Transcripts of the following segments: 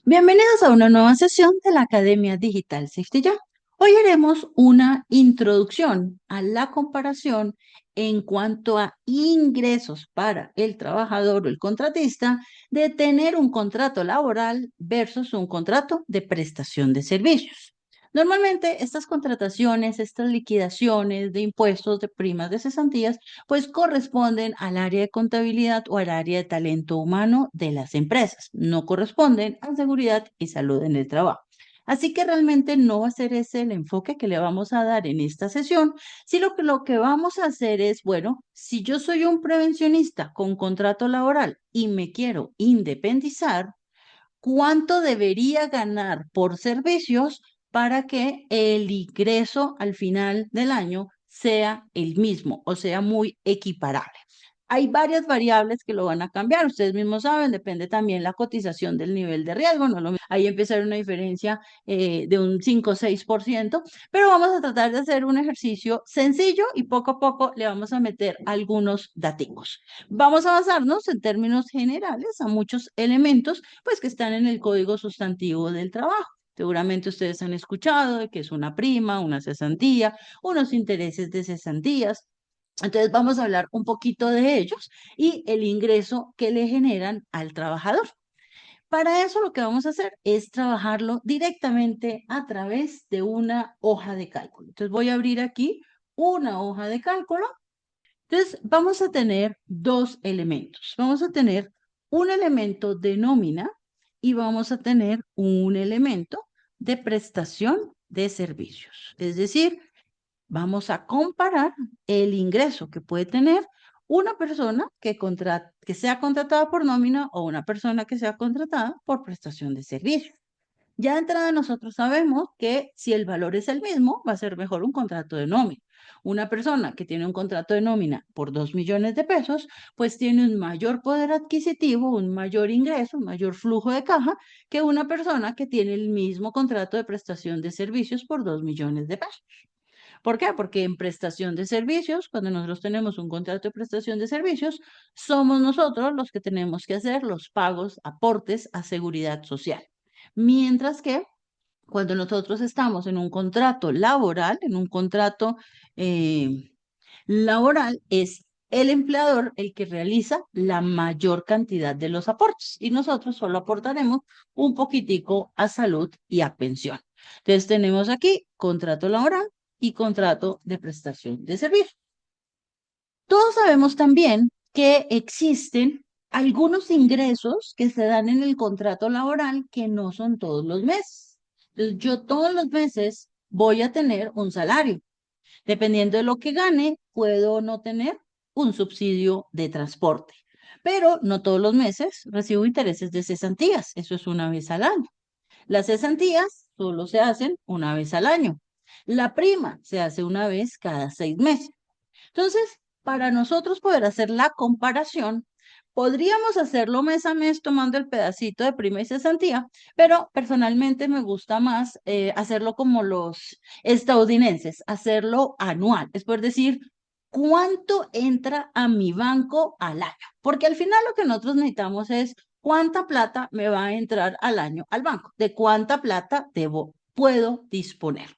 Bienvenidos a una nueva sesión de la Academia Digital Safety Jam. Hoy haremos una introducción a la comparación en cuanto a ingresos para el trabajador o el contratista de tener un contrato laboral versus un contrato de prestación de servicios. Normalmente estas contrataciones, estas liquidaciones de impuestos, de primas, de cesantías, pues corresponden al área de contabilidad o al área de talento humano de las empresas, no corresponden a seguridad y salud en el trabajo. Así que realmente no va a ser ese el enfoque que le vamos a dar en esta sesión, sino que lo que vamos a hacer es, bueno, si yo soy un prevencionista con contrato laboral y me quiero independizar, ¿cuánto debería ganar por servicios para que el ingreso al final del año sea el mismo o sea muy equiparable? Hay varias variables que lo van a cambiar, ustedes mismos saben, depende también la cotización del nivel de riesgo, no lo mismo. Ahí empieza a haber una diferencia de un 5 o 6%, pero vamos a tratar de hacer un ejercicio sencillo y poco a poco le vamos a meter algunos datos. Vamos a basarnos en términos generales a muchos elementos pues que están en el Código Sustantivo del Trabajo. Seguramente ustedes han escuchado de que es una prima, una cesantía, unos intereses de cesantías. Entonces vamos a hablar un poquito de ellos y el ingreso que le generan al trabajador. Para eso lo que vamos a hacer es trabajarlo directamente a través de una hoja de cálculo. Entonces voy a abrir aquí una hoja de cálculo. Entonces, vamos a tener dos elementos. Vamos a tener un elemento de nómina y vamos a tener un elemento de prestación de servicios. Es decir, vamos a comparar el ingreso que puede tener una persona que sea contratada por nómina o una persona que sea contratada por prestación de servicios. Ya de entrada nosotros sabemos que si el valor es el mismo, va a ser mejor un contrato de nómina. Una persona que tiene un contrato de nómina por 2 millones de pesos, pues tiene un mayor poder adquisitivo, un mayor ingreso, un mayor flujo de caja que una persona que tiene el mismo contrato de prestación de servicios por 2 millones de pesos. ¿Por qué? Porque en prestación de servicios, cuando nosotros tenemos un contrato de prestación de servicios, somos nosotros los que tenemos que hacer los pagos, aportes a seguridad social. Mientras que cuando nosotros estamos en un contrato laboral, en un contrato laboral, es el empleador el que realiza la mayor cantidad de los aportes y nosotros solo aportaremos un poquitico a salud y a pensión. Entonces tenemos aquí contrato laboral y contrato de prestación de servicio. Todos sabemos también que existen algunos ingresos que se dan en el contrato laboral que no son todos los meses. Entonces, yo todos los meses voy a tener un salario. Dependiendo de lo que gane, puedo o no tener un subsidio de transporte. Pero no todos los meses recibo intereses de cesantías. Eso es una vez al año. Las cesantías solo se hacen una vez al año. La prima se hace una vez cada 6 meses. Entonces, para nosotros poder hacer la comparación, podríamos hacerlo mes a mes tomando el pedacito de prima y cesantía, pero personalmente me gusta más hacerlo como los estadounidenses, hacerlo anual. Es por decir, ¿cuánto entra a mi banco al año? Porque al final lo que nosotros necesitamos es cuánta plata me va a entrar al año al banco, de cuánta plata puedo disponer.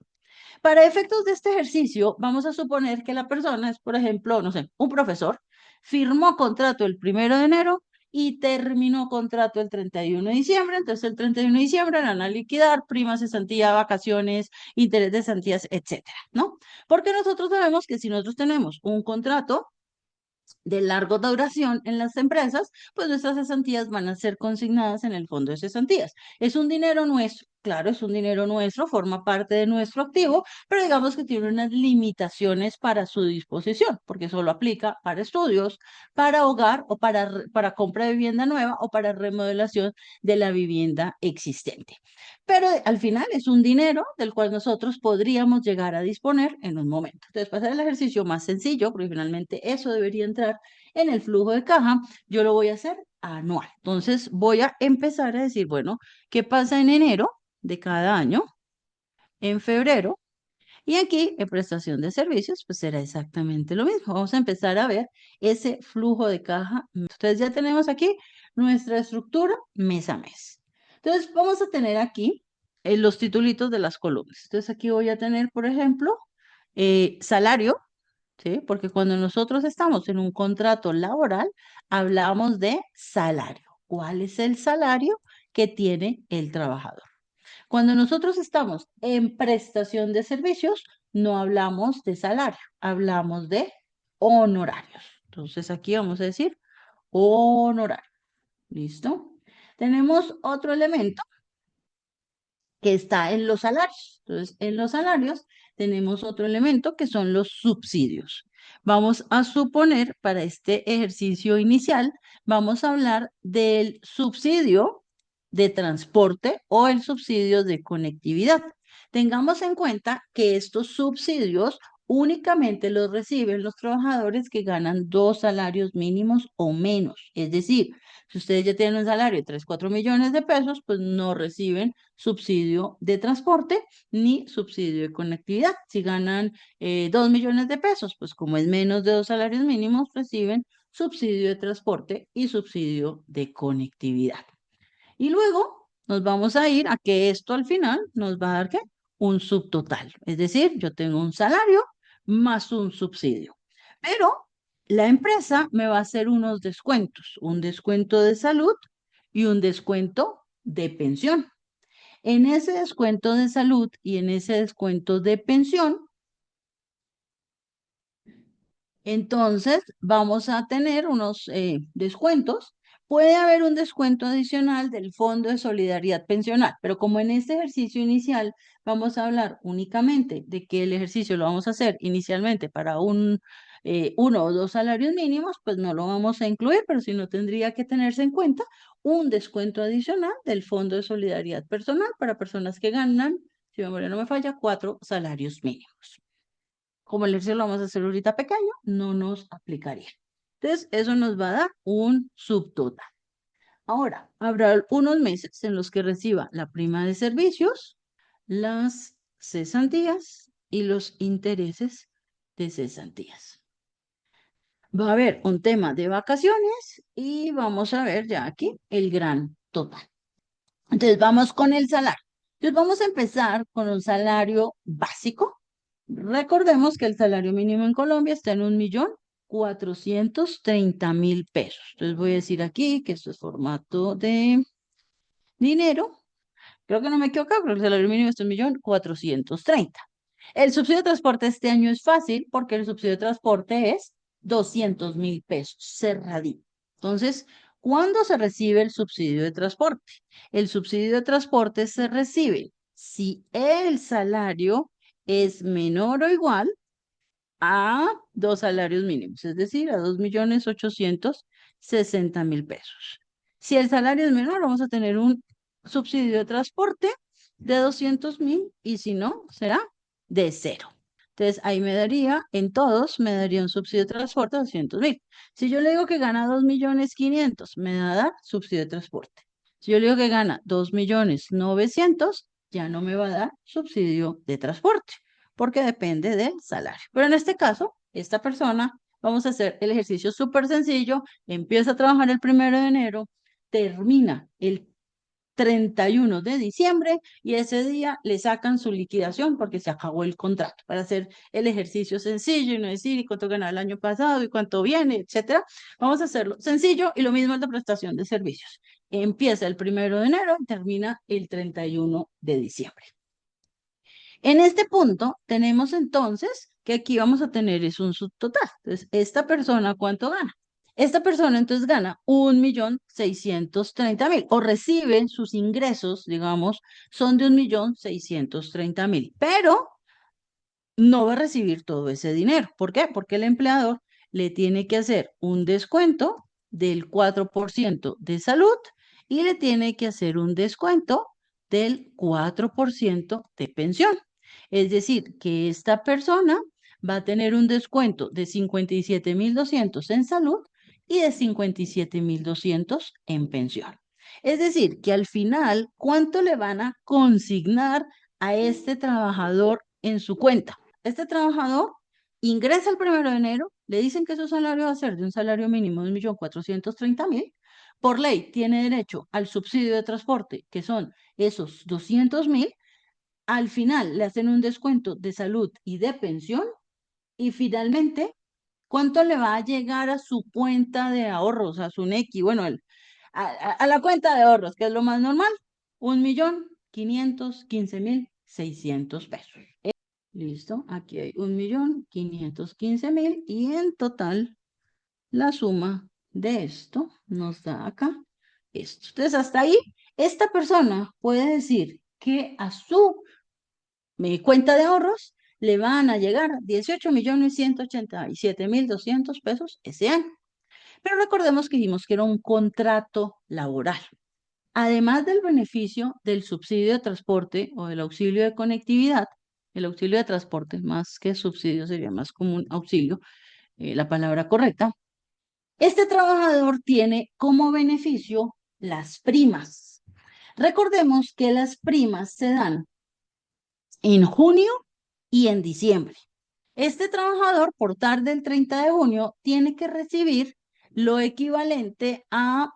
Para efectos de este ejercicio, vamos a suponer que la persona es, por ejemplo, no sé, un profesor, firmó contrato el 1 de enero y terminó contrato el 31 de diciembre. Entonces, el 31 de diciembre le van a liquidar primas, cesantía, vacaciones, interés de cesantías, etcétera, ¿no? Porque nosotros sabemos que si nosotros tenemos un contrato de larga duración en las empresas, pues nuestras cesantías van a ser consignadas en el fondo de cesantías. Es un dinero nuestro, claro, es un dinero nuestro, forma parte de nuestro activo, pero digamos que tiene unas limitaciones para su disposición, porque solo aplica para estudios, para hogar o para compra de vivienda nueva o para remodelación de la vivienda existente. Pero al final es un dinero del cual nosotros podríamos llegar a disponer en un momento. Entonces, para hacer el ejercicio más sencillo, porque finalmente eso debería entrar en el flujo de caja, yo lo voy a hacer anual. Entonces, voy a empezar a decir, bueno, ¿qué pasa en enero de cada año? En febrero. Y aquí, en prestación de servicios, pues será exactamente lo mismo. Vamos a empezar a ver ese flujo de caja. Entonces, ya tenemos aquí nuestra estructura mes a mes. Entonces, vamos a tener aquí los titulitos de las columnas. Entonces, aquí voy a tener, por ejemplo, salario, ¿sí? Porque cuando nosotros estamos en un contrato laboral, hablamos de salario. ¿Cuál es el salario que tiene el trabajador? Cuando nosotros estamos en prestación de servicios, no hablamos de salario, hablamos de honorarios. Entonces, aquí vamos a decir honorario. ¿Listo? Tenemos otro elemento que está en los salarios. Entonces, en los salarios tenemos otro elemento que son los subsidios. Vamos a suponer, para este ejercicio inicial, vamos a hablar del subsidio de transporte o el subsidio de conectividad. Tengamos en cuenta que estos subsidios únicamente los reciben los trabajadores que ganan 2 salarios mínimos o menos. Es decir, si ustedes ya tienen un salario de 3, 4 millones de pesos, pues no reciben subsidio de transporte ni subsidio de conectividad. Si ganan 2 millones de pesos, pues como es menos de 2 salarios mínimos, reciben subsidio de transporte y subsidio de conectividad. Y luego nos vamos a ir a que esto al final nos va a dar ¿qué? Un subtotal. Es decir, yo tengo un salario más un subsidio. Pero la empresa me va a hacer unos descuentos, un descuento de salud y un descuento de pensión. En ese descuento de salud y en ese descuento de pensión, entonces vamos a tener unos descuentos. Puede haber un descuento adicional del Fondo de Solidaridad Pensional, pero como en este ejercicio inicial vamos a hablar únicamente de que el ejercicio lo vamos a hacer inicialmente para uno o 2 salarios mínimos, pues no lo vamos a incluir, pero si no tendría que tenerse en cuenta un descuento adicional del Fondo de Solidaridad Personal para personas que ganan, si mi memoria no me falla, 4 salarios mínimos. Como el ejercicio lo vamos a hacer ahorita pequeño, no nos aplicaría. Entonces, eso nos va a dar un subtotal. Ahora, habrá unos meses en los que reciba la prima de servicios, las cesantías y los intereses de cesantías. Va a haber un tema de vacaciones y vamos a ver ya aquí el gran total. Entonces, vamos con el salario. Entonces, vamos a empezar con un salario básico. Recordemos que el salario mínimo en Colombia está en 1.430.000 pesos. Entonces voy a decir aquí que esto es formato de dinero. Creo que no me equivoco, creo que el salario mínimo está en 1.430.000. El subsidio de transporte este año es fácil porque el subsidio de transporte es 200.000 pesos, cerradito. Entonces, ¿cuándo se recibe el subsidio de transporte? El subsidio de transporte se recibe si el salario es menor o igual a 2 salarios mínimos, es decir, a 2.860.000 pesos. Si el salario es menor, vamos a tener un subsidio de transporte de 200.000 y si no, será de cero. Entonces, ahí me daría, en todos, me daría un subsidio de transporte de 200.000. Si yo le digo que gana 2.500.000, me va a dar subsidio de transporte. Si yo le digo que gana 2.900.000, ya no me va a dar subsidio de transporte porque depende del salario. Pero en este caso, esta persona, vamos a hacer el ejercicio súper sencillo, empieza a trabajar el 1 de enero, termina el 31 de diciembre y ese día le sacan su liquidación porque se acabó el contrato. Para hacer el ejercicio sencillo y no decir y cuánto ganaba el año pasado y cuánto viene, etcétera, vamos a hacerlo sencillo y lo mismo el de prestación de servicios. Empieza el 1 de enero y termina el 31 de diciembre. En este punto tenemos entonces que aquí vamos a tener es un subtotal. Entonces, ¿esta persona cuánto gana? Esta persona entonces gana 1.630.000 o recibe sus ingresos, digamos, son de 1.630.000, pero no va a recibir todo ese dinero. ¿Por qué? Porque el empleador le tiene que hacer un descuento del 4% de salud y le tiene que hacer un descuento del 4% de pensión. Es decir, que esta persona va a tener un descuento de 57.200 en salud y de 57.200 en pensión. Es decir, que al final, ¿cuánto le van a consignar a este trabajador en su cuenta? Este trabajador ingresa el 1 de enero, le dicen que su salario va a ser de un salario mínimo de 1.430.000, por ley tiene derecho al subsidio de transporte, que son esos 200.000, al final le hacen un descuento de salud y de pensión y finalmente, ¿cuánto le va a llegar a su cuenta de ahorros, a su NECI? Bueno, a la cuenta de ahorros, que es lo más normal, 1.515.600 pesos. Listo, aquí hay 1.515.000 y en total la suma de esto nos da acá esto. Entonces, hasta ahí, esta persona puede decir que a su cuenta de ahorros le van a llegar 18.187.200 pesos ese año. Pero recordemos que dijimos que era un contrato laboral. Además del beneficio del subsidio de transporte o del auxilio de conectividad, el auxilio de transporte, más que subsidio, sería más como un auxilio, la palabra correcta, este trabajador tiene como beneficio las primas. Recordemos que las primas se dan en junio y en diciembre. Este trabajador, por tarde del 30 de junio, tiene que recibir lo equivalente a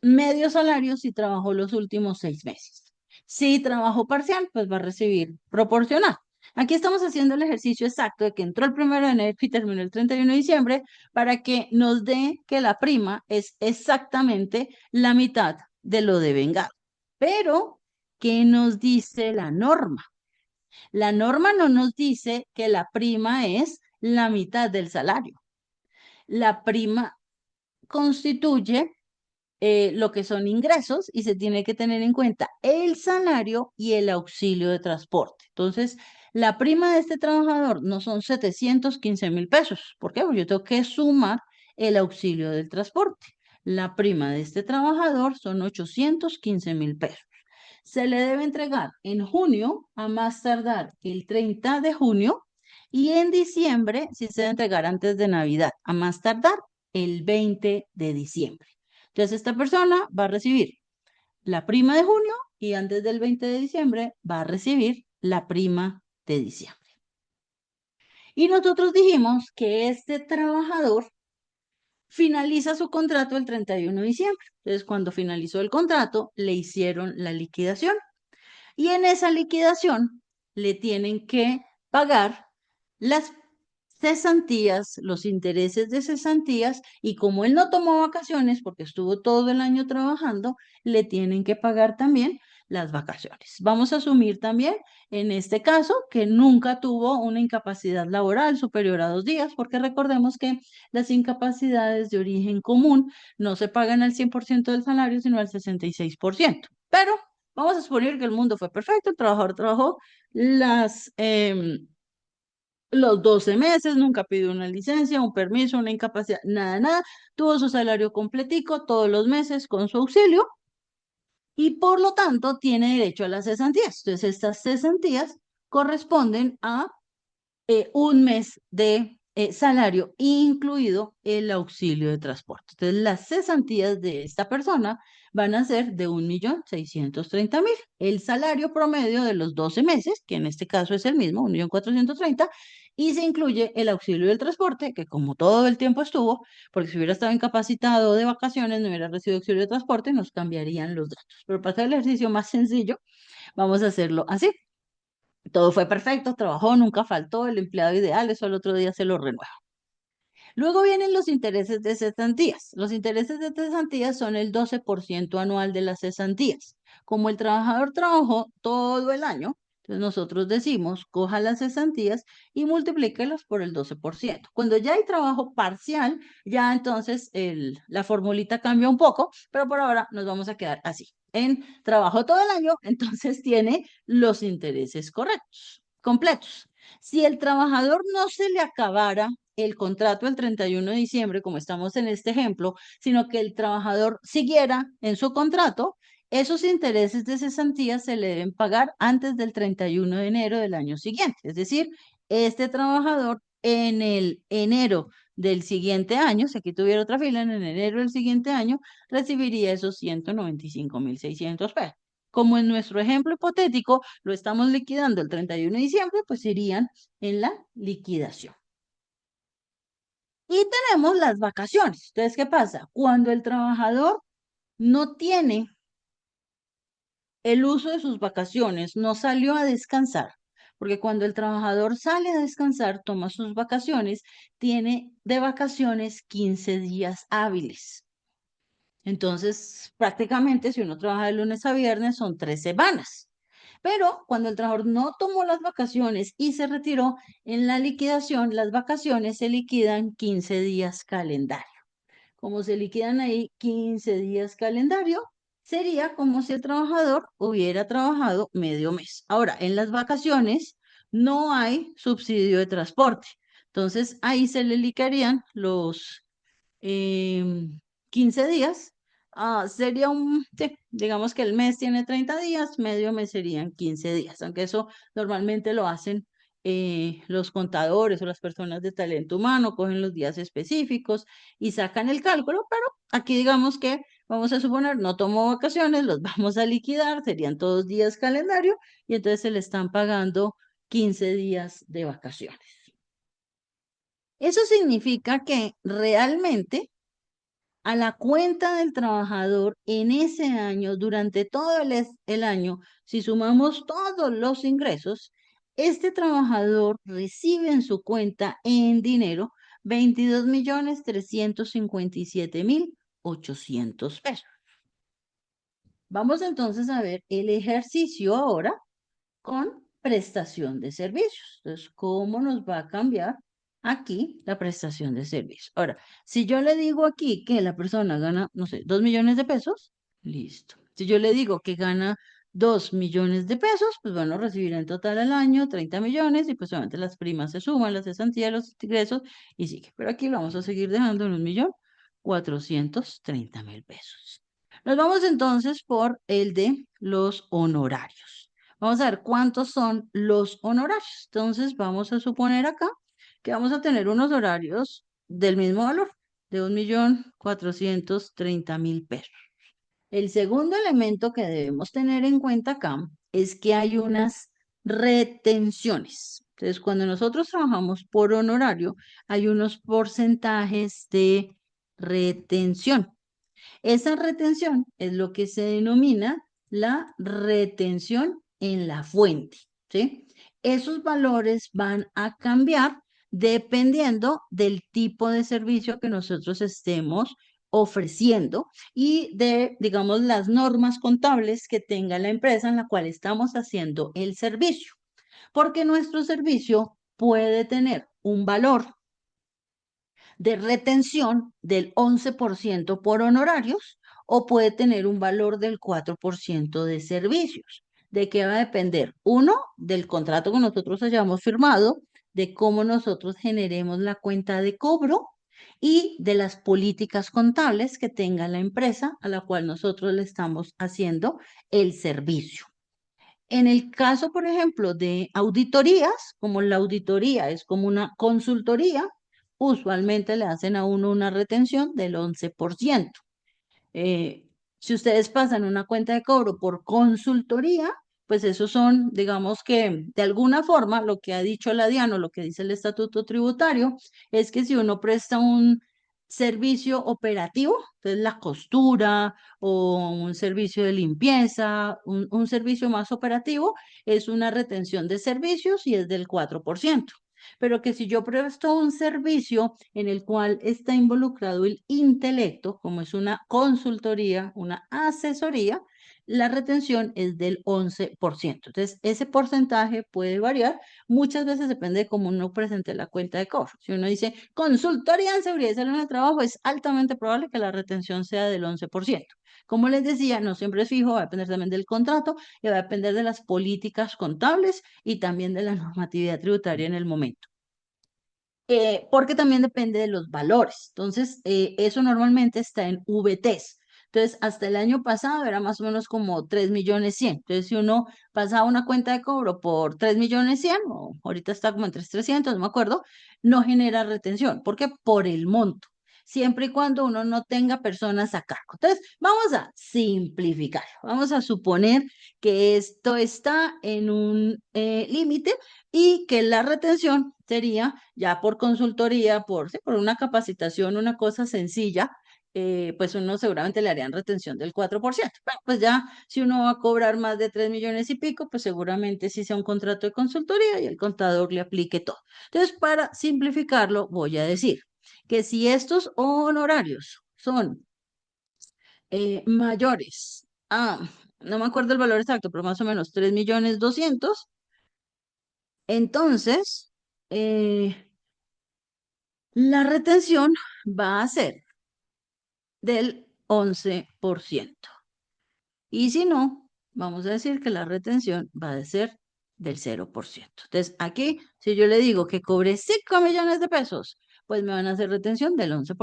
medio salario si trabajó los últimos 6 meses. Si trabajó parcial, pues va a recibir proporcional. Aquí estamos haciendo el ejercicio exacto de que entró el 1 de enero y terminó el 31 de diciembre para que nos dé que la prima es exactamente la mitad de lo devengado. Pero, ¿qué nos dice la norma? La norma no nos dice que la prima es la mitad del salario. La prima constituye lo que son ingresos y se tiene que tener en cuenta el salario y el auxilio de transporte. Entonces, la prima de este trabajador no son 715.000 pesos. ¿Por qué? Porque yo tengo que sumar el auxilio del transporte. La prima de este trabajador son 815.000 pesos. Se le debe entregar en junio, a más tardar el 30 de junio, y en diciembre, si se debe entregar antes de Navidad, a más tardar el 20 de diciembre. Entonces, esta persona va a recibir la prima de junio y antes del 20 de diciembre va a recibir la prima de diciembre. Y nosotros dijimos que este trabajador finaliza su contrato el 31 de diciembre. Entonces, cuando finalizó el contrato, le hicieron la liquidación. Y en esa liquidación le tienen que pagar las cesantías, los intereses de cesantías, y como él no tomó vacaciones porque estuvo todo el año trabajando, le tienen que pagar también las vacaciones. Vamos a asumir también en este caso que nunca tuvo una incapacidad laboral superior a 2 días, porque recordemos que las incapacidades de origen común no se pagan al 100% del salario, sino al 66%. Pero vamos a suponer que el mundo fue perfecto, el trabajador trabajó las los 12 meses, nunca pidió una licencia, un permiso, una incapacidad, nada, nada, tuvo su salario completico todos los meses con su auxilio y por lo tanto tiene derecho a las cesantías. Entonces, estas cesantías corresponden a un mes de salario, incluido el auxilio de transporte. Entonces, las cesantías de esta persona van a ser de 1.630.000. El salario promedio de los 12 meses, que en este caso es el mismo, 1.430.000, y se incluye el auxilio del transporte, que como todo el tiempo estuvo, porque si hubiera estado incapacitado de vacaciones, no hubiera recibido auxilio de transporte, nos cambiarían los datos. Pero para hacer el ejercicio más sencillo, vamos a hacerlo así. Todo fue perfecto, trabajó, nunca faltó, el empleado ideal, eso al otro día se lo renueva. Luego vienen los intereses de cesantías. Los intereses de cesantías son el 12% anual de las cesantías. Como el trabajador trabajó todo el año, entonces nosotros decimos, coja las cesantías y multiplíquelas por el 12%. Cuando ya hay trabajo parcial, ya entonces la formulita cambia un poco, pero por ahora nos vamos a quedar así. En trabajo todo el año, entonces tiene los intereses correctos, completos. Si el trabajador no se le acabara el contrato el 31 de diciembre, como estamos en este ejemplo, sino que el trabajador siguiera en su contrato, esos intereses de cesantía se le deben pagar antes del 31 de enero del año siguiente. Es decir, este trabajador en el enero del siguiente año, si aquí tuviera otra fila, en el enero del siguiente año, recibiría esos 195.600 pesos. Como en nuestro ejemplo hipotético lo estamos liquidando el 31 de diciembre, pues irían en la liquidación. Y tenemos las vacaciones. Entonces, ¿qué pasa? Cuando el trabajador no tiene el uso de sus vacaciones, no salió a descansar, porque cuando el trabajador sale a descansar, toma sus vacaciones, tiene de vacaciones 15 días hábiles. Entonces, prácticamente, si uno trabaja de lunes a viernes, son 3 semanas. Pero cuando el trabajador no tomó las vacaciones y se retiró, en la liquidación, las vacaciones se liquidan 15 días calendario. Como se liquidan ahí 15 días calendario, sería como si el trabajador hubiera trabajado medio mes. Ahora, en las vacaciones no hay subsidio de transporte. Entonces, ahí se le liquidarían los 15 días. Sería sí, digamos que el mes tiene 30 días, medio mes serían 15 días, aunque eso normalmente lo hacen los contadores o las personas de talento humano, cogen los días específicos y sacan el cálculo, pero aquí digamos que vamos a suponer, no tomó vacaciones, los vamos a liquidar, serían todos días calendario y entonces se le están pagando 15 días de vacaciones. Eso significa que realmente a la cuenta del trabajador en ese año, durante todo el año, si sumamos todos los ingresos, este trabajador recibe en su cuenta en dinero 22.357.800 pesos. Vamos entonces a ver el ejercicio ahora con prestación de servicios. Entonces, ¿cómo nos va a cambiar aquí la prestación de servicios? Ahora, si yo le digo aquí que la persona gana, no sé, 2 millones de pesos, listo. Si yo le digo que gana 2 millones de pesos, pues bueno, recibirá en total al año 30 millones y pues obviamente las primas se suman, las cesantías, los ingresos y sigue. Pero aquí lo vamos a seguir dejando en 1.430.000 pesos. Nos vamos entonces por el de los honorarios. Vamos a ver cuántos son los honorarios. Entonces, vamos a suponer acá que vamos a tener unos horarios del mismo valor, de 1.430.000 pesos. El segundo elemento que debemos tener en cuenta acá es que hay unas retenciones. Entonces, cuando nosotros trabajamos por honorario, hay unos porcentajes de retención. Esa retención es lo que se denomina la retención en la fuente, ¿sí? Esos valores van a cambiar dependiendo del tipo de servicio que nosotros estemos ofreciendo y de, digamos, las normas contables que tenga la empresa en la cual estamos haciendo el servicio. Porque nuestro servicio puede tener un valor de retención del 11% por honorarios o puede tener un valor del 4% de servicios. ¿De qué va a depender? Uno, del contrato que nosotros hayamos firmado, de cómo nosotros generemos la cuenta de cobro y de las políticas contables que tenga la empresa a la cual nosotros le estamos haciendo el servicio. En el caso, por ejemplo, de auditorías, como la auditoría es como una consultoría, usualmente le hacen a uno una retención del 11%. Eh, si ustedes pasan una cuenta de cobro por consultoría, pues esos son, digamos que de alguna forma, lo que ha dicho la DIAN o lo que dice el estatuto tributario, es que si uno presta un servicio operativo, entonces la costura o un servicio de limpieza, un servicio más operativo, es una retención de servicios y es del 4%. Pero que si yo presto un servicio en el cual está involucrado el intelecto, como es una consultoría, una asesoría, la retención es del 11%. Entonces, ese porcentaje puede variar. Muchas veces depende de cómo uno presente la cuenta de cobro. Si uno dice consultoría en seguridad y salud en el trabajo, es altamente probable que la retención sea del 11%. Como les decía, no siempre es fijo, va a depender también del contrato y va a depender de las políticas contables y también de la normatividad tributaria en el momento. Porque también depende de los valores. Entonces, eso normalmente está en VTs. Entonces, hasta el año pasado era más o menos como 3.100.000. Entonces, si uno pasaba una cuenta de cobro por 3.100.000, o ahorita está como en 3.300.000, no me acuerdo, no genera retención. ¿Por qué? Por el monto. siempre y cuando uno no tenga personas a cargo. Entonces, vamos a simplificar. Vamos a suponer que esto está en un límite y que la retención sería ya por consultoría, por, sí, por una capacitación, una cosa sencilla, pues uno seguramente le harían retención del 4%. Bueno, pues ya si uno va a cobrar más de 3 millones y pico, pues seguramente sí sea un contrato de consultoría y el contador le aplique todo. Entonces, para simplificarlo, voy a decir que si estos honorarios son mayores a, no me acuerdo el valor exacto, pero más o menos 3.200.000, entonces la retención va a ser del 11%. Y si no, vamos a decir que la retención va a ser del 0%. Entonces, aquí, si yo le digo que cobre 5 millones de pesos, pues me van a hacer retención del 11%.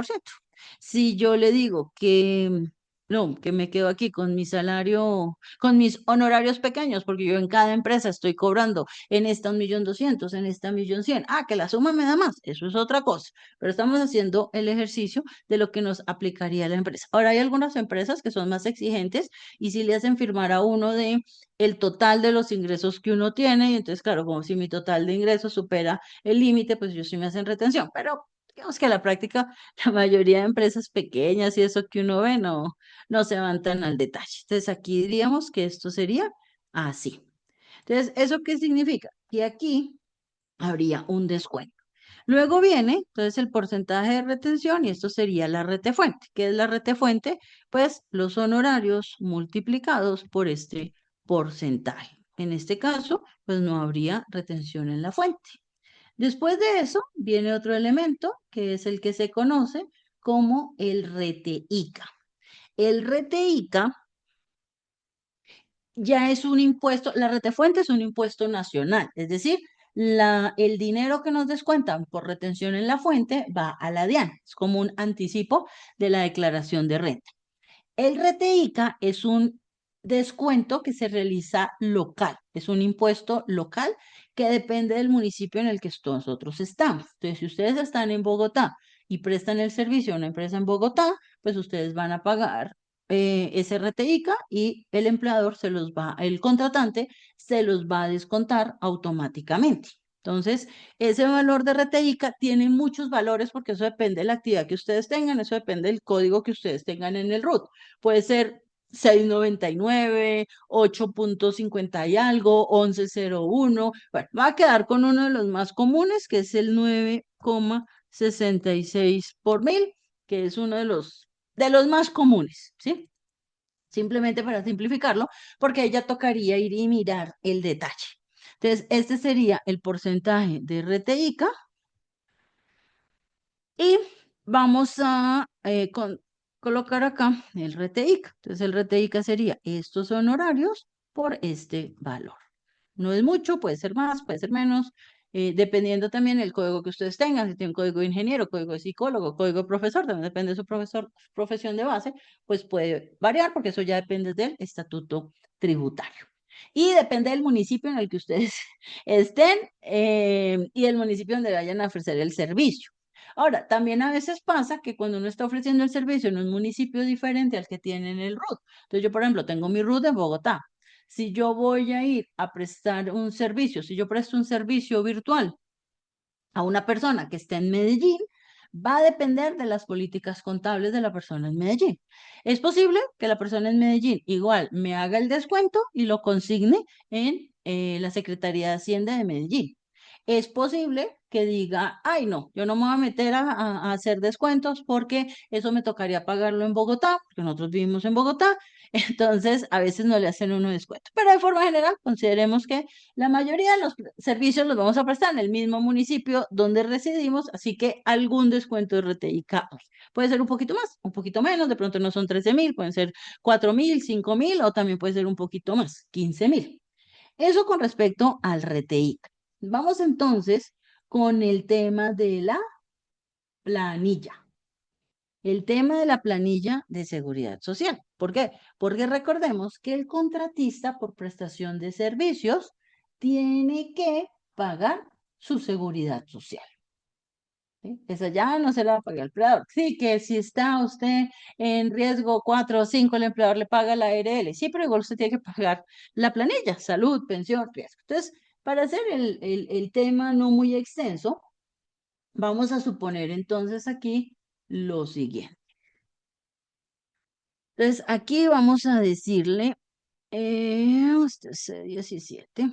Si yo le digo que no, que me quedo aquí con mi salario, con mis honorarios pequeños, porque yo en cada empresa estoy cobrando en esta 1.200.000, en esta 1.100.000. Ah, que la suma me da más, eso es otra cosa. Pero estamos haciendo el ejercicio de lo que nos aplicaría la empresa. Ahora, hay algunas empresas que son más exigentes y si le hacen firmar a uno de el total de los ingresos que uno tiene, y entonces, claro, como si mi total de ingresos supera el límite, pues ellos sí me hacen retención, pero digamos que a la práctica, la mayoría de empresas pequeñas y eso que uno ve no se van tan al detalle. Entonces, aquí diríamos que esto sería así. Entonces, ¿eso qué significa? Que aquí habría un descuento. Luego viene, entonces, el porcentaje de retención y esto sería la retefuente. ¿Qué es la retefuente? Pues los honorarios multiplicados por este porcentaje. En este caso, pues no habría retención en la fuente. Después de eso, viene otro elemento que es el que se conoce como el RTICA. El RTICA ya es un impuesto, la retefuente es un impuesto nacional, es decir, el dinero que nos descuentan por retención en la fuente va a la DIAN, es como un anticipo de la declaración de renta. El RTICA es un descuento que se realiza local, es un impuesto local que depende del municipio en el que nosotros estamos. Entonces, si ustedes están en Bogotá y prestan el servicio a una empresa en Bogotá, pues ustedes van a pagar ese RTICA y el empleador el contratante se los va a descontar automáticamente. Entonces, ese valor de RTICA tiene muchos valores porque eso depende de la actividad que ustedes tengan, eso depende del código que ustedes tengan en el RUT. Puede ser 699, 8.50 y algo, 1101. Bueno, va a quedar con uno de los más comunes, que es el 9,66 por mil, que es uno de los más comunes, ¿sí? Simplemente para simplificarlo, porque ahí ya tocaría ir y mirar el detalle. Entonces, este sería el porcentaje de RTICA y vamos a colocar acá el RTICA. Entonces, el RTICA sería estos honorarios por este valor. No es mucho, puede ser más, puede ser menos, dependiendo también del código que ustedes tengan, si tienen código de ingeniero, código de psicólogo, código de profesor, también depende de su profesión de base, pues puede variar porque eso ya depende del estatuto tributario. Y depende del municipio en el que ustedes estén y el municipio donde vayan a ofrecer el servicio. Ahora, también a veces pasa que cuando uno está ofreciendo el servicio en un municipio diferente al que tienen el RUT, entonces yo, por ejemplo, tengo mi RUT en Bogotá. Si yo voy a ir a prestar un servicio, si yo presto un servicio virtual a una persona que está en Medellín, va a depender de las políticas contables de la persona en Medellín. Es posible que la persona en Medellín igual me haga el descuento y lo consigne en la Secretaría de Hacienda de Medellín. Es posible que diga, ay no, yo no me voy a meter a hacer descuentos porque eso me tocaría pagarlo en Bogotá, porque nosotros vivimos en Bogotá, entonces a veces no le hacen uno descuento. Pero de forma general, consideremos que la mayoría de los servicios los vamos a prestar en el mismo municipio donde residimos, así que algún descuento de RTICA hay. Puede ser un poquito más, un poquito menos, de pronto no son 13.000, pueden ser 4.000, 5.000 o también puede ser un poquito más, 15.000. Eso con respecto al RTICA. Vamos entonces con el tema de la planilla. El tema de la planilla de seguridad social. ¿Por qué? Porque recordemos que el contratista por prestación de servicios tiene que pagar su seguridad social. ¿sí? Esa ya no se la va a pagar el empleador. Sí, que si está usted en riesgo 4 o 5, el empleador le paga la ARL. Sí, pero igual usted tiene que pagar la planilla, salud, pensión, riesgo. Entonces, para hacer el tema no muy extenso, vamos a suponer entonces aquí lo siguiente. Entonces, aquí vamos a decirle, usted es 17.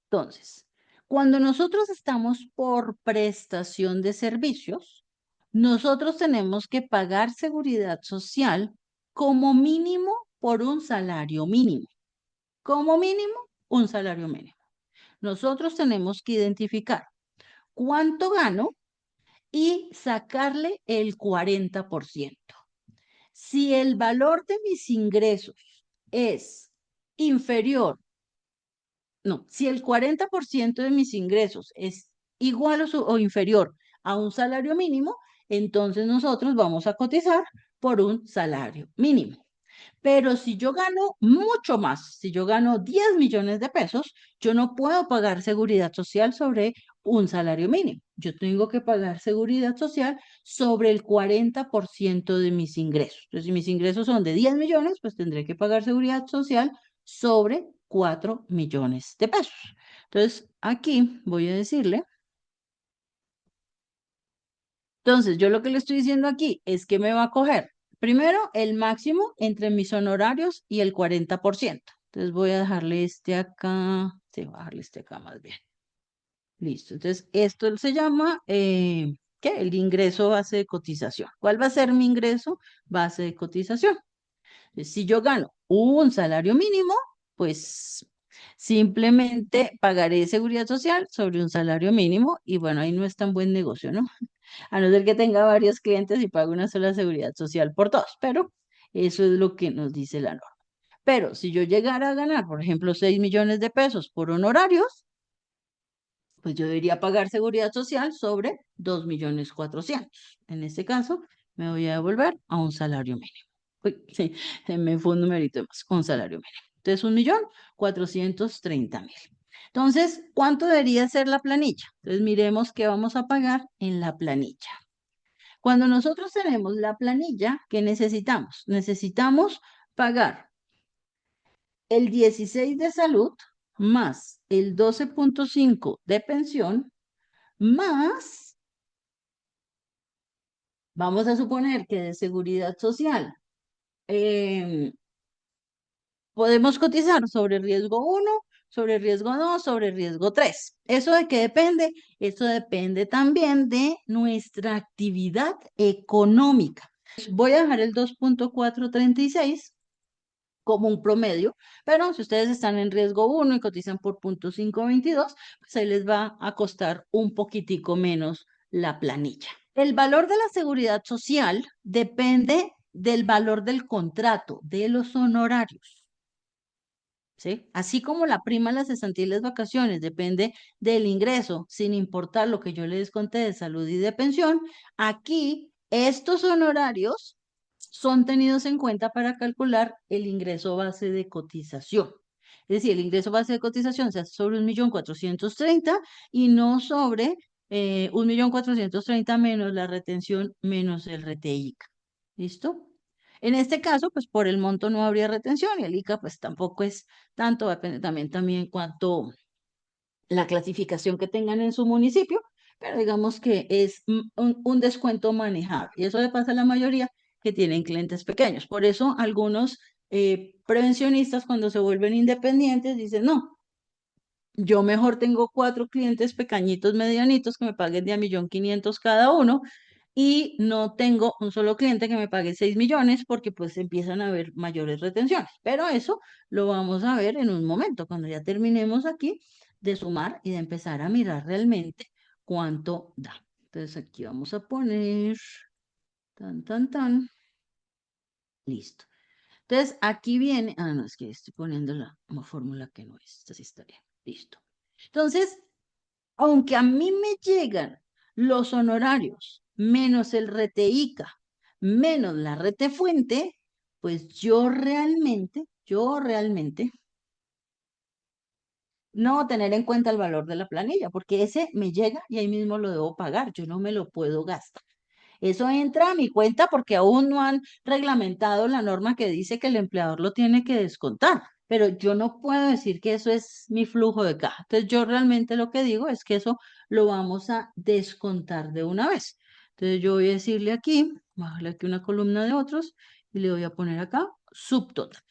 Entonces, cuando nosotros estamos por prestación de servicios, nosotros tenemos que pagar seguridad social como mínimo por un salario mínimo. Como mínimo, un salario mínimo. Nosotros tenemos que identificar cuánto gano y sacarle el 40%. Si el valor de mis ingresos es inferior, no, si el 40% de mis ingresos es igual o inferior a un salario mínimo, entonces nosotros vamos a cotizar por un salario mínimo. Pero si yo gano mucho más, si yo gano 10 millones de pesos, yo no puedo pagar seguridad social sobre un salario mínimo. Yo tengo que pagar seguridad social sobre el 40% de mis ingresos. Entonces, si mis ingresos son de 10 millones, pues tendré que pagar seguridad social sobre 4 millones de pesos. Entonces, aquí voy a decirle, entonces, yo lo que le estoy diciendo aquí es que me va a coger primero el máximo entre mis honorarios y el 40%. Entonces voy a dejarle este acá, sí, voy a dejarle este acá más bien. Listo. Entonces, esto se llama, ¿qué? El ingreso base de cotización. ¿Cuál va a ser mi ingreso base de cotización? Si yo gano un salario mínimo, pues simplemente pagaré seguridad social sobre un salario mínimo y bueno, ahí no es tan buen negocio, ¿no? A no ser que tenga varios clientes y pague una sola seguridad social por todos, pero eso es lo que nos dice la norma. Pero si yo llegara a ganar, por ejemplo, 6 millones de pesos por honorarios, pues yo debería pagar seguridad social sobre 2.400.000. En este caso, me voy a devolver a un salario mínimo. Uy, sí, me fue un numerito más, un salario mínimo. Entonces, 1.430.000. Entonces, ¿cuánto debería ser la planilla? Entonces, miremos qué vamos a pagar en la planilla. Cuando nosotros tenemos la planilla, ¿qué necesitamos? Necesitamos pagar el 16 de salud más el 12.5 de pensión más, vamos a suponer que de seguridad social, em, podemos cotizar sobre riesgo uno, sobre riesgo 2, sobre riesgo 3. ¿Eso de qué depende? Eso depende también de nuestra actividad económica. Voy a dejar el 2.436 como un promedio, pero si ustedes están en riesgo uno y cotizan por 0.522, pues ahí les va a costar un poquitico menos la planilla. El valor de la seguridad social depende del valor del contrato, de los honorarios. ¿Sí? Así como la prima de las cesantías y las vacaciones depende del ingreso, sin importar lo que yo les conté de salud y de pensión, aquí estos honorarios son tenidos en cuenta para calcular el ingreso base de cotización. Es decir, el ingreso base de cotización se hace sobre 1.430.000 y no sobre 1.430.000 menos la retención menos el RTICA. ¿Listo? En este caso, pues por el monto no habría retención y el ICA pues tampoco es tanto, depende también cuánto la clasificación que tengan en su municipio, pero digamos que es un descuento manejable. Y eso le pasa a la mayoría que tienen clientes pequeños. Por eso algunos prevencionistas cuando se vuelven independientes dicen, no, yo mejor tengo 4 clientes pequeñitos, medianitos, que me paguen de a 1.500.000 cada uno y no tengo un solo cliente que me pague 6 millones porque pues empiezan a haber mayores retenciones. Pero eso lo vamos a ver en un momento, cuando ya terminemos aquí de sumar y de empezar a mirar realmente cuánto da. Entonces aquí vamos a poner tan, tan, tan, listo. Entonces aquí viene, no, es que estoy poniendo una fórmula que no es, esta sí está bien, listo. Entonces, aunque a mí me llegan los honorarios menos el RTICA, menos la retefuente, pues yo realmente no tener en cuenta el valor de la planilla, porque ese me llega y ahí mismo lo debo pagar, yo no me lo puedo gastar. Eso entra a mi cuenta porque aún no han reglamentado la norma que dice que el empleador lo tiene que descontar, pero yo no puedo decir que eso es mi flujo de caja. Entonces yo realmente lo que digo es que eso lo vamos a descontar de una vez. Entonces yo voy a decirle aquí, bajarle aquí una columna de otros y le voy a poner acá subtotal.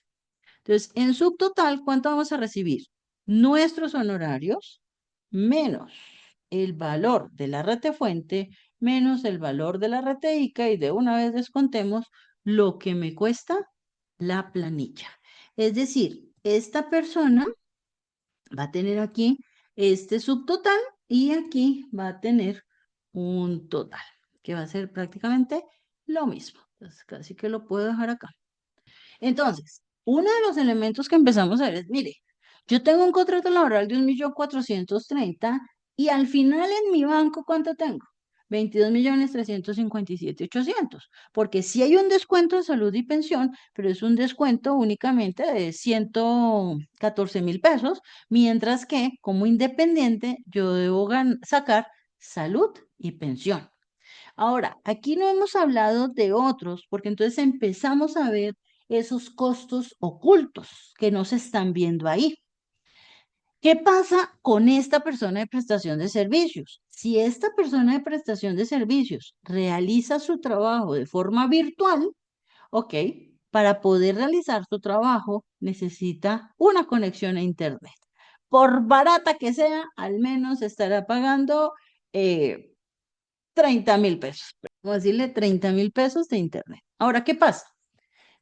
Entonces, en subtotal, ¿cuánto vamos a recibir? Nuestros honorarios menos el valor de la rete fuente menos el valor de la rete ICA y de una vez descontemos lo que me cuesta la planilla. Es decir, esta persona va a tener aquí este subtotal y aquí va a tener un total, que va a ser prácticamente lo mismo. Entonces, casi que lo puedo dejar acá. Entonces, uno de los elementos que empezamos a ver es, mire, yo tengo un contrato laboral de 1.430.000 y al final en mi banco, ¿cuánto tengo? 22.357.800, porque sí hay un descuento de salud y pensión, pero es un descuento únicamente de 114.000 pesos, mientras que como independiente yo debo sacar salud y pensión. Ahora, aquí no hemos hablado de otros, porque entonces empezamos a ver esos costos ocultos que no se están viendo ahí. ¿Qué pasa con esta persona de prestación de servicios? Si esta persona de prestación de servicios realiza su trabajo de forma virtual, ok, para poder realizar su trabajo necesita una conexión a Internet. Por barata que sea, al menos estará pagando 30.000 pesos. Vamos a decirle 30.000 pesos de Internet. Ahora, ¿qué pasa?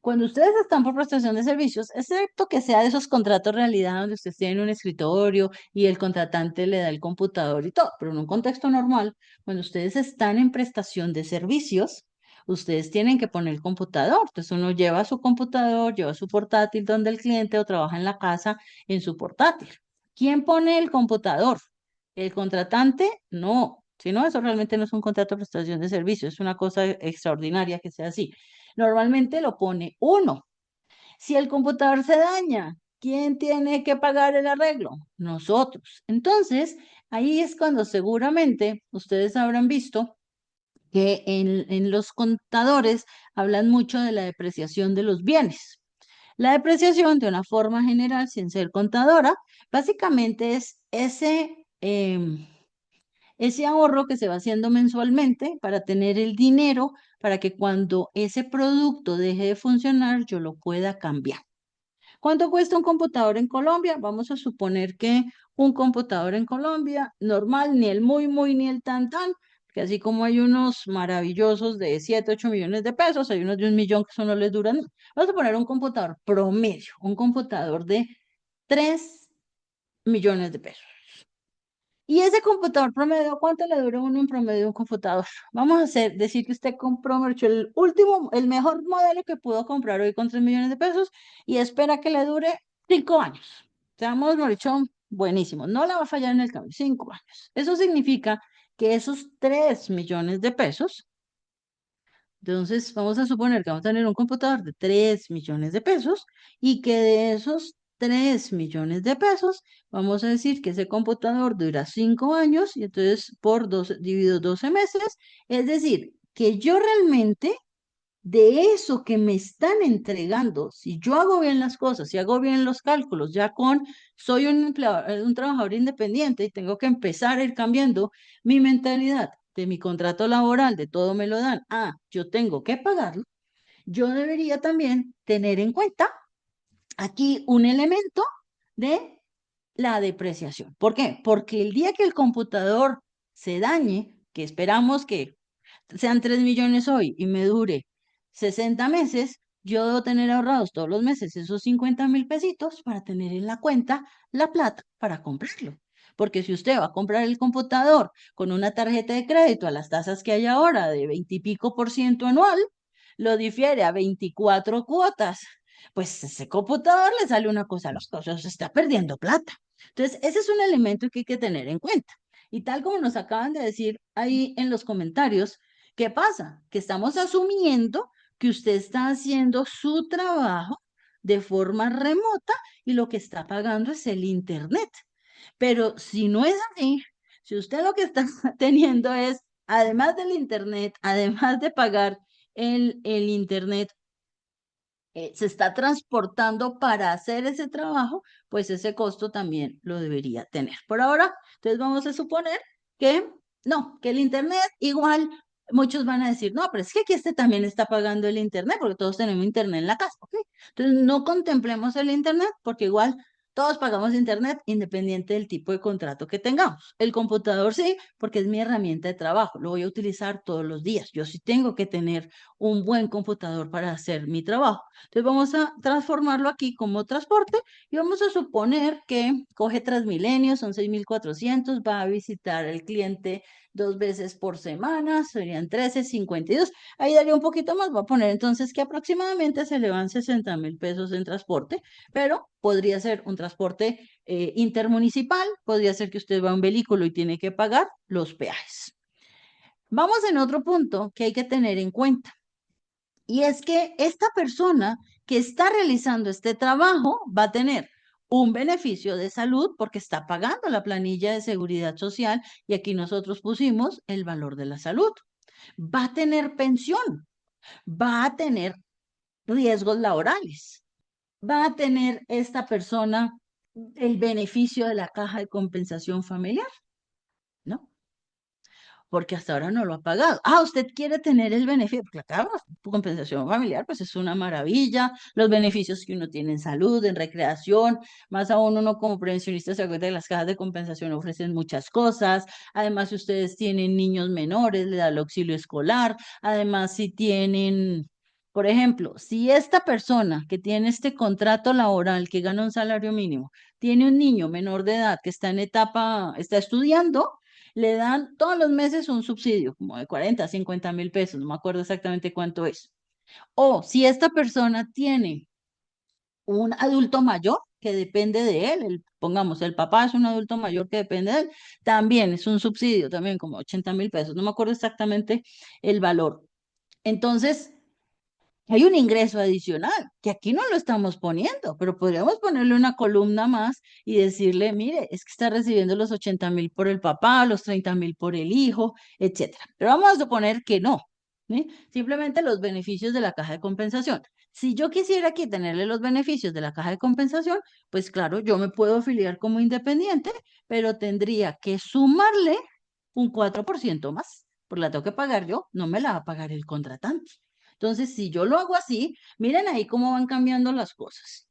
Cuando ustedes están por prestación de servicios, excepto que sea de esos contratos realidad donde ustedes tienen un escritorio y el contratante le da el computador y todo, pero en un contexto normal, cuando ustedes están en prestación de servicios, ustedes tienen que poner el computador. Entonces uno lleva su computador, lleva su portátil donde el cliente o trabaja en la casa en su portátil. ¿Quién pone el computador? ¿El contratante? No. Si no, eso realmente no es un contrato de prestación de servicios, es una cosa extraordinaria que sea así. Normalmente lo pone uno. Si el computador se daña, ¿quién tiene que pagar el arreglo? Nosotros. Entonces, ahí es cuando seguramente ustedes habrán visto que en los contadores hablan mucho de la depreciación de los bienes. La depreciación, de una forma general, sin ser contadora, básicamente es ese ahorro que se va haciendo mensualmente para tener el dinero para que cuando ese producto deje de funcionar yo lo pueda cambiar. ¿Cuánto cuesta un computador en Colombia? Vamos a suponer que un computador en Colombia, normal, ni el muy, muy, ni el tan, tan, que así como hay unos maravillosos de 7 8 millones de pesos, hay unos de 1 millón que eso no les duran. Vamos a poner un computador promedio, un computador de 3 millones de pesos. Y ese computador promedio, ¿cuánto le dura a uno en promedio un computador? Vamos a decir que usted compró, mejor dicho, el último, el mejor modelo que pudo comprar hoy con 3 millones de pesos y espera que le dure 5 años. Seamos, mejor dicho, buenísimos. No le va a fallar en el cambio, 5 años. Eso significa que esos 3 millones de pesos, entonces vamos a suponer que vamos a tener un computador de 3 millones de pesos y que de esos 3 millones de pesos, vamos a decir que ese computador dura 5 años y entonces por 12, dividido 12 meses, es decir, que yo realmente de eso que me están entregando, si yo hago bien las cosas, si hago bien los cálculos, soy un empleador, un trabajador independiente y tengo que empezar a ir cambiando mi mentalidad de mi contrato laboral, de todo me lo dan, yo tengo que pagarlo, yo debería también tener en cuenta aquí un elemento de la depreciación. ¿Por qué? Porque el día que el computador se dañe, que esperamos que sean 3 millones hoy y me dure 60 meses, yo debo tener ahorrados todos los meses esos 50.000 pesitos para tener en la cuenta la plata para comprarlo. Porque si usted va a comprar el computador con una tarjeta de crédito a las tasas que hay ahora de 20 y pico por ciento anual, lo difiere a 24 cuotas, pues ese computador le sale una cosa a los cosas, se está perdiendo plata. Entonces, ese es un elemento que hay que tener en cuenta. Y tal como nos acaban de decir ahí en los comentarios, ¿qué pasa? Que estamos asumiendo que usted está haciendo su trabajo de forma remota y lo que está pagando es el internet. Pero si no es así, si usted lo que está teniendo es, además del internet, además de pagar el internet, se está transportando para hacer ese trabajo, pues ese costo también lo debería tener. Por ahora, entonces vamos a suponer que no, que el internet igual, muchos van a decir, no, pero es que aquí este también está pagando el internet, porque todos tenemos internet en la casa, ¿ok? Entonces no contemplemos el internet, porque igual todos pagamos internet independiente del tipo de contrato que tengamos. El computador sí, porque es mi herramienta de trabajo, lo voy a utilizar todos los días. Yo sí tengo que tener un buen computador para hacer mi trabajo. Entonces vamos a transformarlo aquí como transporte y vamos a suponer que coge Transmilenio, son 6.400, va a visitar al cliente 2 veces por semana, serían 13.52. Ahí daría un poquito más, voy a poner entonces que aproximadamente se le van 60.000 pesos en transporte, pero podría ser un transporte intermunicipal, podría ser que usted va a un vehículo y tiene que pagar los peajes. Vamos en otro punto que hay que tener en cuenta. Y es que esta persona que está realizando este trabajo va a tener un beneficio de salud porque está pagando la planilla de seguridad social y aquí nosotros pusimos el valor de la salud. Va a tener pensión, va a tener riesgos laborales, va a tener esta persona el beneficio de la caja de compensación familiar, ¿no? Porque hasta ahora no lo ha pagado. Ah, usted quiere tener el beneficio, porque la caja de compensación familiar, pues es una maravilla, los beneficios que uno tiene en salud, en recreación, más aún uno como prevencionista se acuerda que las cajas de compensación ofrecen muchas cosas, además si ustedes tienen niños menores, le da el auxilio escolar, además si tienen... Por ejemplo, si esta persona que tiene este contrato laboral, que gana un salario mínimo, tiene un niño menor de edad que está en etapa, está estudiando, le dan todos los meses un subsidio, como de 40, 50.000 pesos, no me acuerdo exactamente cuánto es. O si esta persona tiene un adulto mayor que depende de él, pongamos, el papá es un adulto mayor que depende de él, también es un subsidio, también como 80.000 pesos, no me acuerdo exactamente el valor. Entonces, hay un ingreso adicional que aquí no lo estamos poniendo, pero podríamos ponerle una columna más y decirle, mire, es que está recibiendo los 80.000 por el papá, los 30.000 por el hijo, etcétera. Pero vamos a suponer que no, ¿sí? Simplemente los beneficios de la caja de compensación. Si yo quisiera aquí tenerle los beneficios de la caja de compensación, pues claro, yo me puedo afiliar como independiente, pero tendría que sumarle un 4% más, porque la tengo que pagar yo, no me la va a pagar el contratante. Entonces, si yo lo hago así, miren ahí cómo van cambiando las cosas.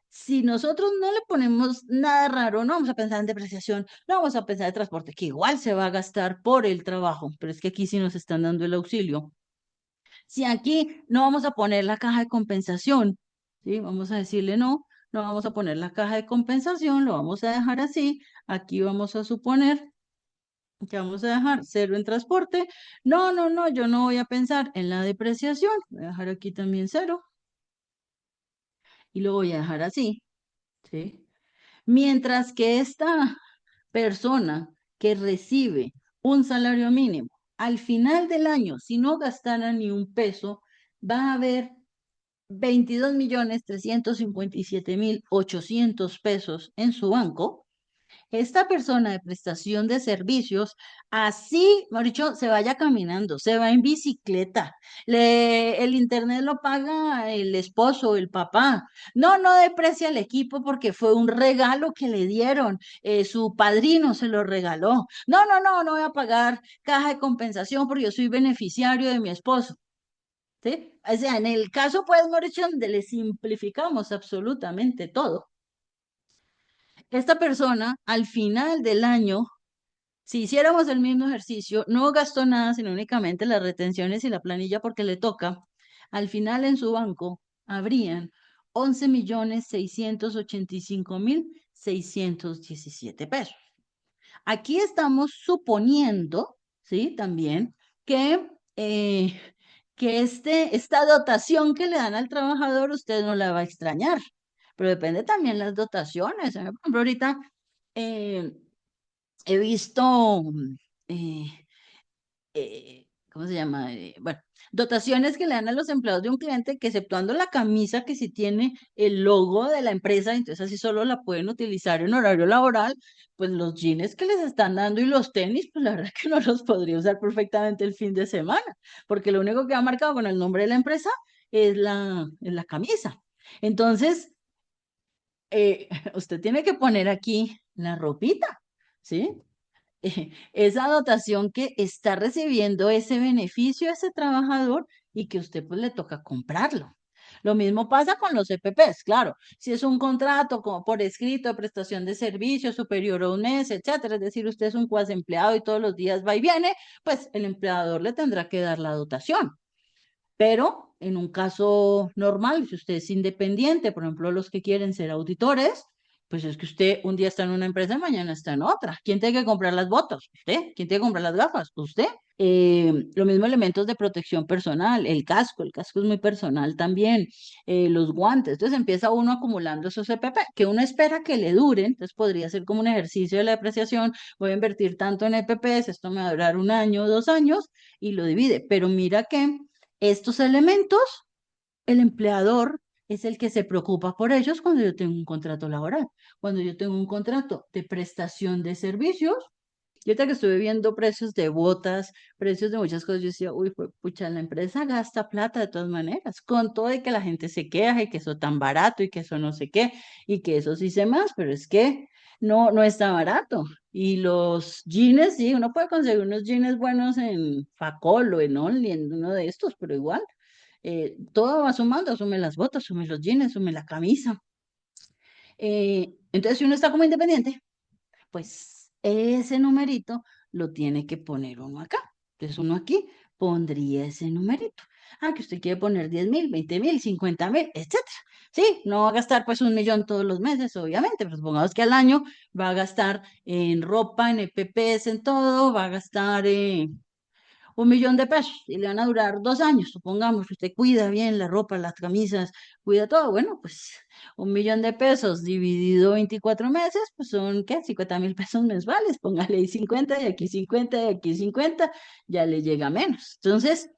Si nosotros no le ponemos nada raro, no vamos a pensar en depreciación, no vamos a pensar en transporte, que igual se va a gastar por el trabajo, pero es que aquí sí nos están dando el auxilio. Si aquí no vamos a poner la caja de compensación, ¿sí? Vamos a decirle no, no vamos a poner la caja de compensación, lo vamos a dejar así. Aquí vamos a suponer que vamos a dejar cero en transporte. No, no, no, yo no voy a pensar en la depreciación. Voy a dejar aquí también cero y lo voy a dejar así, ¿sí? Mientras que esta persona que recibe un salario mínimo, al final del año, si no gastara ni un peso, va a haber 22.357.800 pesos en su banco. Esta persona de prestación de servicios, así, Mauricio, se vaya caminando, se va en bicicleta, el internet lo paga el esposo, el papá. No, no deprecia el equipo porque fue un regalo que le dieron, su padrino se lo regaló. No, no, no, no voy a pagar caja de compensación porque yo soy beneficiario de mi esposo. ¿Sí? O sea, en el caso, pues, Mauricio, donde le simplificamos absolutamente todo. Esta persona, al final del año, si hiciéramos el mismo ejercicio, no gastó nada, sino únicamente las retenciones y la planilla porque le toca. Al final en su banco habrían 11.685.617 pesos. Aquí estamos suponiendo, ¿sí? También que, eh, que esta dotación que le dan al trabajador, usted no la va a extrañar, pero depende también las dotaciones. Por ejemplo, ahorita eh, he visto eh, ¿cómo se llama? Bueno, dotaciones que le dan a los empleados de un cliente que exceptuando la camisa que sí tiene el logo de la empresa, entonces así solo la pueden utilizar en horario laboral, pues los jeans que les están dando y los tenis, pues la verdad que no los podría usar perfectamente el fin de semana, porque lo único que ha marcado con el nombre de la empresa es la camisa. Entonces, usted tiene que poner aquí la ropita, ¿sí? Esa dotación que está recibiendo ese beneficio a ese trabajador y que usted pues le toca comprarlo. Lo mismo pasa con los EPPs, claro. Si es un contrato como por escrito de prestación de servicios superior a un mes, etcétera, es decir, usted es un cuasi empleado y todos los días va y viene, pues el empleador le tendrá que dar la dotación. Pero en un caso normal, si usted es independiente, por ejemplo, los que quieren ser auditores, pues es que usted un día está en una empresa y mañana está en otra. ¿Quién tiene que comprar las botas? ¿Usted? ¿Quién tiene que comprar las gafas? ¿Usted? Lo mismo elementos de protección personal, el casco es muy personal también, los guantes. Entonces empieza uno acumulando esos CPP, que uno espera que le duren, entonces podría ser como un ejercicio de la depreciación, voy a invertir tanto en EPPs, esto me va a durar un año, 2 años, y lo divide. Pero mira que estos elementos, el empleador es el que se preocupa por ellos cuando yo tengo un contrato laboral, cuando yo tengo un contrato de prestación de servicios. Yo ahorita que estuve viendo precios de botas, precios de muchas cosas, yo decía, uy, pucha, la empresa gasta plata de todas maneras, con todo de que la gente se queja y que eso tan barato y que eso no sé qué, y que eso sí sé más, pero es que no está barato. Y los jeans, sí, uno puede conseguir unos jeans buenos en Facol o en Only, en uno de estos, pero igual, todo va sumando, asume las botas, asume los jeans, asume la camisa. Entonces, si uno está como independiente, pues ese numerito lo tiene que poner uno acá. Entonces uno aquí pondría ese numerito. Ah, que usted quiere poner 10.000, 20.000, 50.000, etcétera. Sí, no va a gastar pues 1.000.000 todos los meses, obviamente, pero supongamos que al año va a gastar en ropa, en EPPs, en todo, va a gastar 1.000.000 de pesos y le van a durar 2 años, supongamos, usted cuida bien la ropa, las camisas, cuida todo, bueno, pues 1.000.000 de pesos dividido 24 meses, pues son, ¿qué? 50.000 pesos mensuales, póngale ahí 50 y aquí 50 y aquí 50, ya le llega menos. Entonces,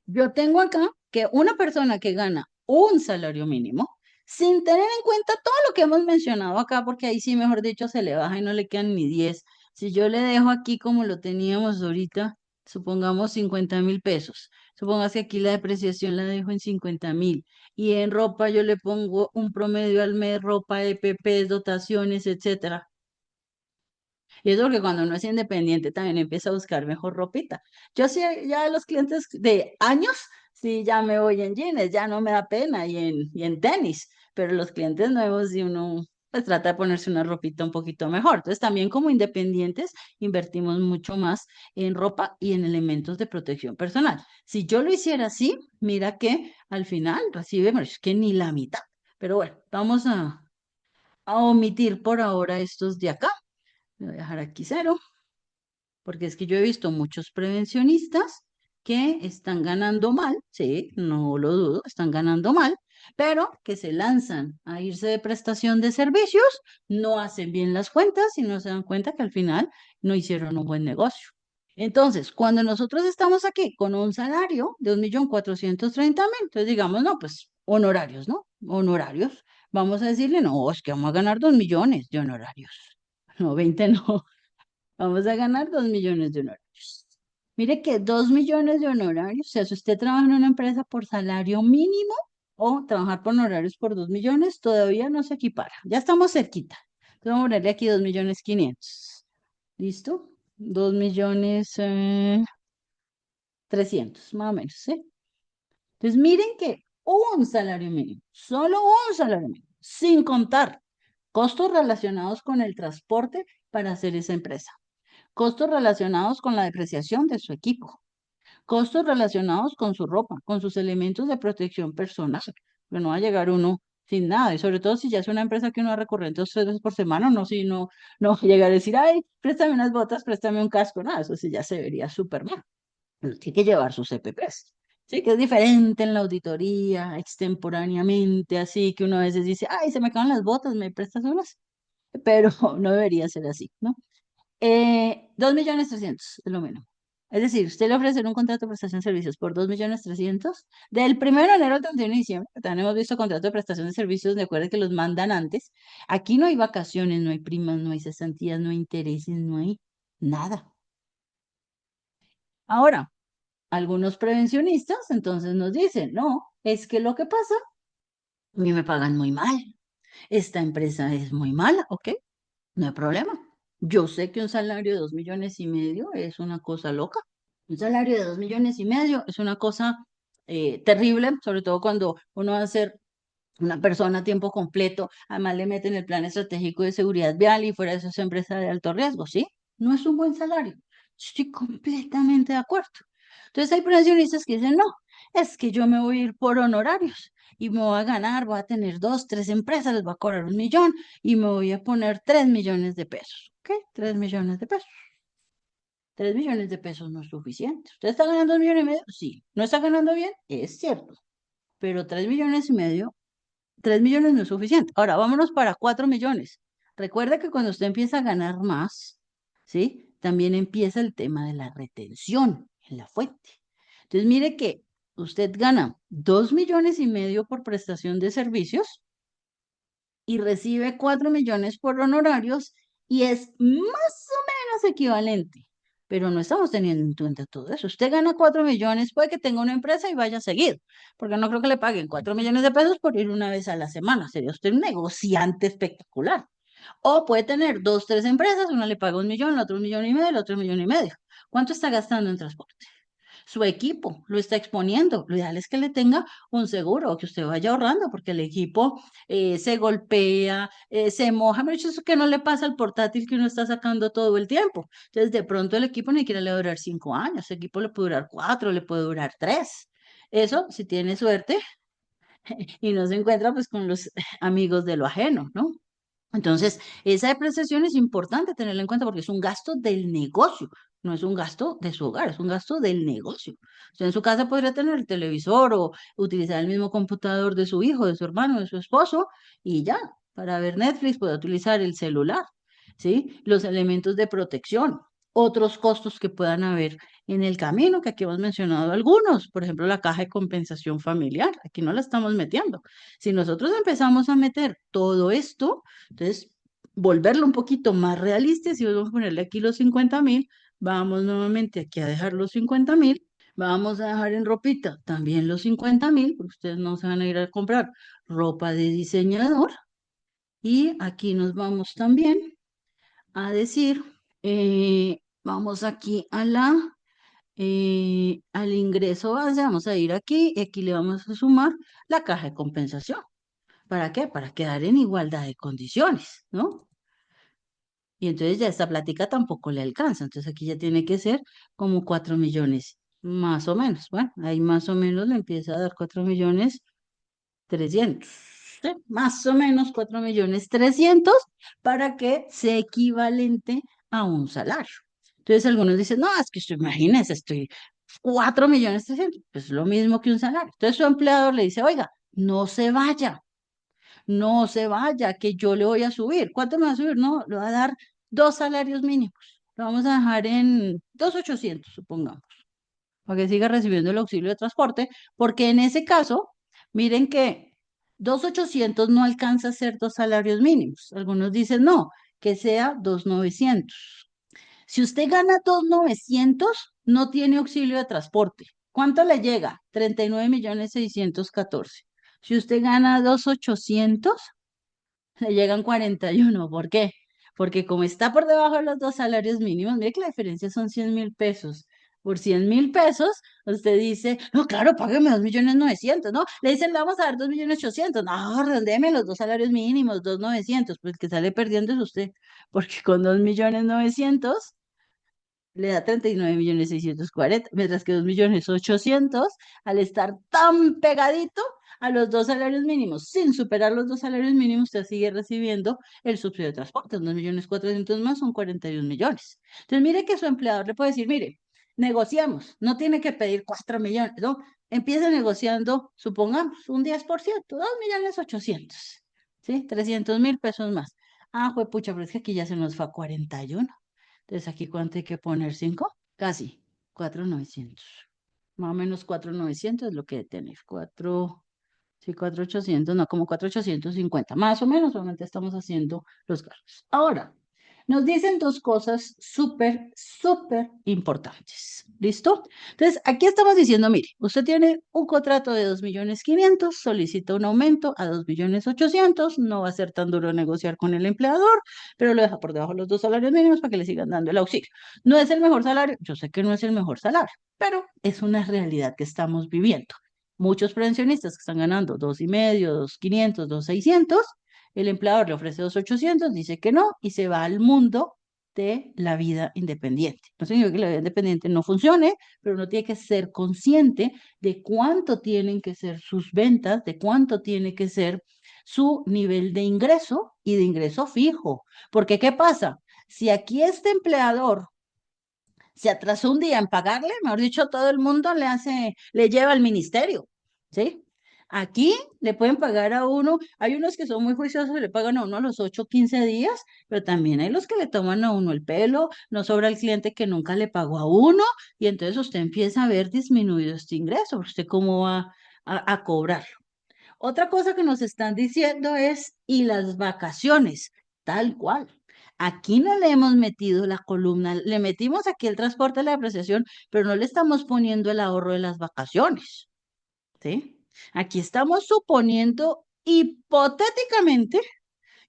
yo tengo acá que una persona que gana un salario mínimo, sin tener en cuenta todo lo que hemos mencionado acá, porque ahí sí, mejor dicho, se le baja y no le quedan ni 10. Si yo le dejo aquí como lo teníamos ahorita, supongamos 50.000 pesos. Supongamos que aquí la depreciación la dejo en 50.000. Y en ropa yo le pongo un promedio al mes, ropa, EPPs, dotaciones, etcétera. Y eso porque cuando uno es independiente también empieza a buscar mejor ropita. Yo sí, ya de los clientes de años, sí, ya me voy en jeans, ya no me da pena y en tenis, pero los clientes nuevos, si uno pues trata de ponerse una ropita un poquito mejor. Entonces también como independientes invertimos mucho más en ropa y en elementos de protección personal. Si yo lo hiciera así, mira que al final recibe, pero es que ni la mitad. Pero bueno, vamos a omitir por ahora estos de acá. Voy a dejar aquí cero, porque es que yo he visto muchos prevencionistas que están ganando mal, sí, no lo dudo, están ganando mal, pero que se lanzan a irse de prestación de servicios, no hacen bien las cuentas y no se dan cuenta que al final no hicieron un buen negocio. Entonces, cuando nosotros estamos aquí con un salario de 1.430.000, entonces digamos, no, pues honorarios, ¿no? Honorarios. Vamos a decirle, no, es que vamos a ganar 2 millones de honorarios. No, 20 no. Vamos a ganar 2 millones de honorarios. Mire que 2 millones de honorarios, o sea, si usted trabaja en una empresa por salario mínimo o trabajar por honorarios por 2 millones, todavía no se equipara. Ya estamos cerquita. Entonces vamos a ponerle aquí 2.500.000. ¿Listo? 2.300.000, más o menos, ¿sí? Entonces miren que un salario mínimo, solo un salario mínimo, sin contar costos relacionados con el transporte para hacer esa empresa, costos relacionados con la depreciación de su equipo, costos relacionados con su ropa, con sus elementos de protección personal, que no va a llegar uno sin nada, y sobre todo si ya es una empresa que uno va recurrente 3 veces por semana, no, si no llegar a decir, ay, préstame unas botas, préstame un casco, nada, eso sí ya se vería súper mal. Pero tiene que llevar sus EPPs. Sí, que es diferente en la auditoría, extemporáneamente, así que uno a veces dice, ay, se me acaban las botas, ¿me prestas unas? Pero no debería ser así, ¿no? 2.300.000 es lo menos. Es decir, usted le ofrece un contrato de prestación de servicios por 2.300.000, del 1 de enero al 31 de diciembre, que también hemos visto contratos de prestación de servicios, de acuerdo que los mandan antes. Aquí no hay vacaciones, no hay primas, no hay cesantías, no hay intereses, no hay nada. Ahora, algunos prevencionistas entonces nos dicen, no, es que lo que pasa, a mí me pagan muy mal, esta empresa es muy mala, ¿ok? No hay problema. Yo sé que un salario de 2.500.000 es una cosa loca. Un salario de 2.500.000 es una cosa terrible, sobre todo cuando uno va a ser una persona a tiempo completo, además le meten el plan estratégico de seguridad vial y fuera de eso es empresa de alto riesgo, ¿sí? No es un buen salario. Estoy completamente de acuerdo. Entonces hay profesionistas que dicen, no, es que yo me voy a ir por honorarios y me voy a ganar, voy a tener dos, tres empresas, les voy a cobrar 1.000.000 y me voy a poner 3.000.000 de pesos. ¿Ok? 3.000.000 de pesos. 3.000.000 de pesos no es suficiente. ¿Usted está ganando 1.500.000? Sí. ¿No está ganando bien? Es cierto. Pero 3.500.000, 3.000.000 no es suficiente. Ahora, vámonos para 4.000.000. Recuerda que cuando usted empieza a ganar más, ¿sí? También empieza el tema de la retención en la fuente. Entonces, mire que usted gana 2.500.000 por prestación de servicios y recibe 4.000.000 por honorarios y es más o menos equivalente. Pero no estamos teniendo en cuenta todo eso. Usted gana 4.000.000, puede que tenga una empresa y vaya a seguir, porque no creo que le paguen 4.000.000 de pesos por ir una vez a la semana. Sería usted un negociante espectacular. O puede tener dos, tres empresas, una le paga 1.000.000, la otra 1.500.000, la otra 1.500.000. ¿Cuánto está gastando en transporte? Su equipo lo está exponiendo. Lo ideal es que le tenga un seguro o que usted vaya ahorrando porque el equipo se golpea, se moja. Me eso que no le pasa al portátil que uno está sacando todo el tiempo. Entonces, de pronto el equipo ni siquiera le va a durar 5 años. El equipo le puede durar 4, le puede durar 3. Eso, si tiene suerte y no se encuentra pues con los amigos de lo ajeno, ¿no? Entonces, esa depreciación es importante tenerla en cuenta porque es un gasto del negocio, no es un gasto de su hogar, es un gasto del negocio. Usted en su casa podría tener el televisor o utilizar el mismo computador de su hijo, de su hermano, de su esposo y ya, para ver Netflix puede utilizar el celular, ¿sí? Los elementos de protección, otros costos que puedan haber en el camino, que aquí hemos mencionado algunos, por ejemplo, la caja de compensación familiar, aquí no la estamos metiendo. Si nosotros empezamos a meter todo esto, entonces, volverlo un poquito más realista, si vamos a ponerle aquí los 50.000, vamos nuevamente aquí a dejar los 50.000, vamos a dejar en ropita también los 50.000, porque ustedes no se van a ir a comprar ropa de diseñador, y aquí nos vamos también a decir, vamos aquí a al ingreso base, vamos a ir aquí, y aquí le vamos a sumar la caja de compensación. ¿Para qué? Para quedar en igualdad de condiciones, ¿no? Y entonces ya esta plática tampoco le alcanza. Entonces aquí ya tiene que ser como 4.000.000, más o menos. Bueno, ahí más o menos le empieza a dar 4.300.000. ¿Sí? Más o menos 4.300.000 para que sea equivalente a un salario. Entonces algunos dicen, no, es que imagínese, estoy 4.300.000. Pues lo mismo que un salario. Entonces su empleador le dice, oiga, no se vaya, no se vaya, que yo le voy a subir. ¿Cuánto me va a subir? No, le va a dar dos salarios mínimos. Lo vamos a dejar en 2.800, supongamos, para que siga recibiendo el auxilio de transporte, porque en ese caso, miren que 2.800 no alcanza a ser dos salarios mínimos. Algunos dicen no, que sea 2.900. Si usted gana 2.900, no tiene auxilio de transporte. ¿Cuánto le llega? 39.614.000. Si usted gana 2.800, le llegan 41. ¿Por qué? Porque como está por debajo de los dos salarios mínimos, mire que la diferencia son 100.000 pesos. Por 100.000 pesos, usted dice, no, claro, págueme 2.900.000, ¿no? Le dicen, le vamos a dar 2.800.000. No, redéme los dos salarios mínimos, 2.900.000. Pues el que sale perdiendo es usted, porque con 2.900.000 le da 39.640.000, mientras que 2.800.000, al estar tan pegadito a los dos salarios mínimos, sin superar los dos salarios mínimos, usted sigue recibiendo el subsidio de transporte, 2.400.000 más son 41.000.000. Entonces, mire que su empleador le puede decir, mire, negociamos, no tiene que pedir 4 millones, no, empieza negociando, supongamos, un 10%, 2.800.000, ¿sí? 300.000 pesos más. Ah, pucha, pero es que aquí ya se nos fue a 41. Entonces, ¿aquí cuánto hay que poner? ¿5? Casi. 4.900. Más o menos 4.900 es lo que debe tener. Sí, 4.800, no, como 4.850, más o menos, solamente estamos haciendo los cálculos. Ahora, nos dicen dos cosas súper, súper importantes. ¿Listo? Entonces, aquí estamos diciendo, mire, usted tiene un contrato de 2.500.000, solicita un aumento a 2.800.000, no va a ser tan duro negociar con el empleador, pero lo deja por debajo de los dos salarios mínimos para que le sigan dando el auxilio. No es el mejor salario, yo sé que no es el mejor salario, pero es una realidad que estamos viviendo. Muchos pensionistas que están ganando 2.500.000, 2.500.000, 2.600.000, el empleador le ofrece 2.800.000, dice que no y se va al mundo de la vida independiente. No significa que la vida independiente no funcione, pero uno tiene que ser consciente de cuánto tienen que ser sus ventas, de cuánto tiene que ser su nivel de ingreso y de ingreso fijo. Porque, ¿qué pasa? Si aquí este empleador se atrasó un día en pagarle, mejor dicho, todo el mundo le lleva al ministerio, ¿sí? Aquí le pueden pagar a uno, hay unos que son muy juiciosos y le pagan a uno a los 8 o 15 días, pero también hay los que le toman a uno el pelo, no sobra el cliente que nunca le pagó a uno, y entonces usted empieza a ver disminuido este ingreso, ¿usted cómo va a cobrar? Otra cosa que nos están diciendo es, y las vacaciones, tal cual. Aquí no le hemos metido la columna, le metimos aquí el transporte, la depreciación, pero no le estamos poniendo el ahorro de las vacaciones, ¿sí? Aquí estamos suponiendo hipotéticamente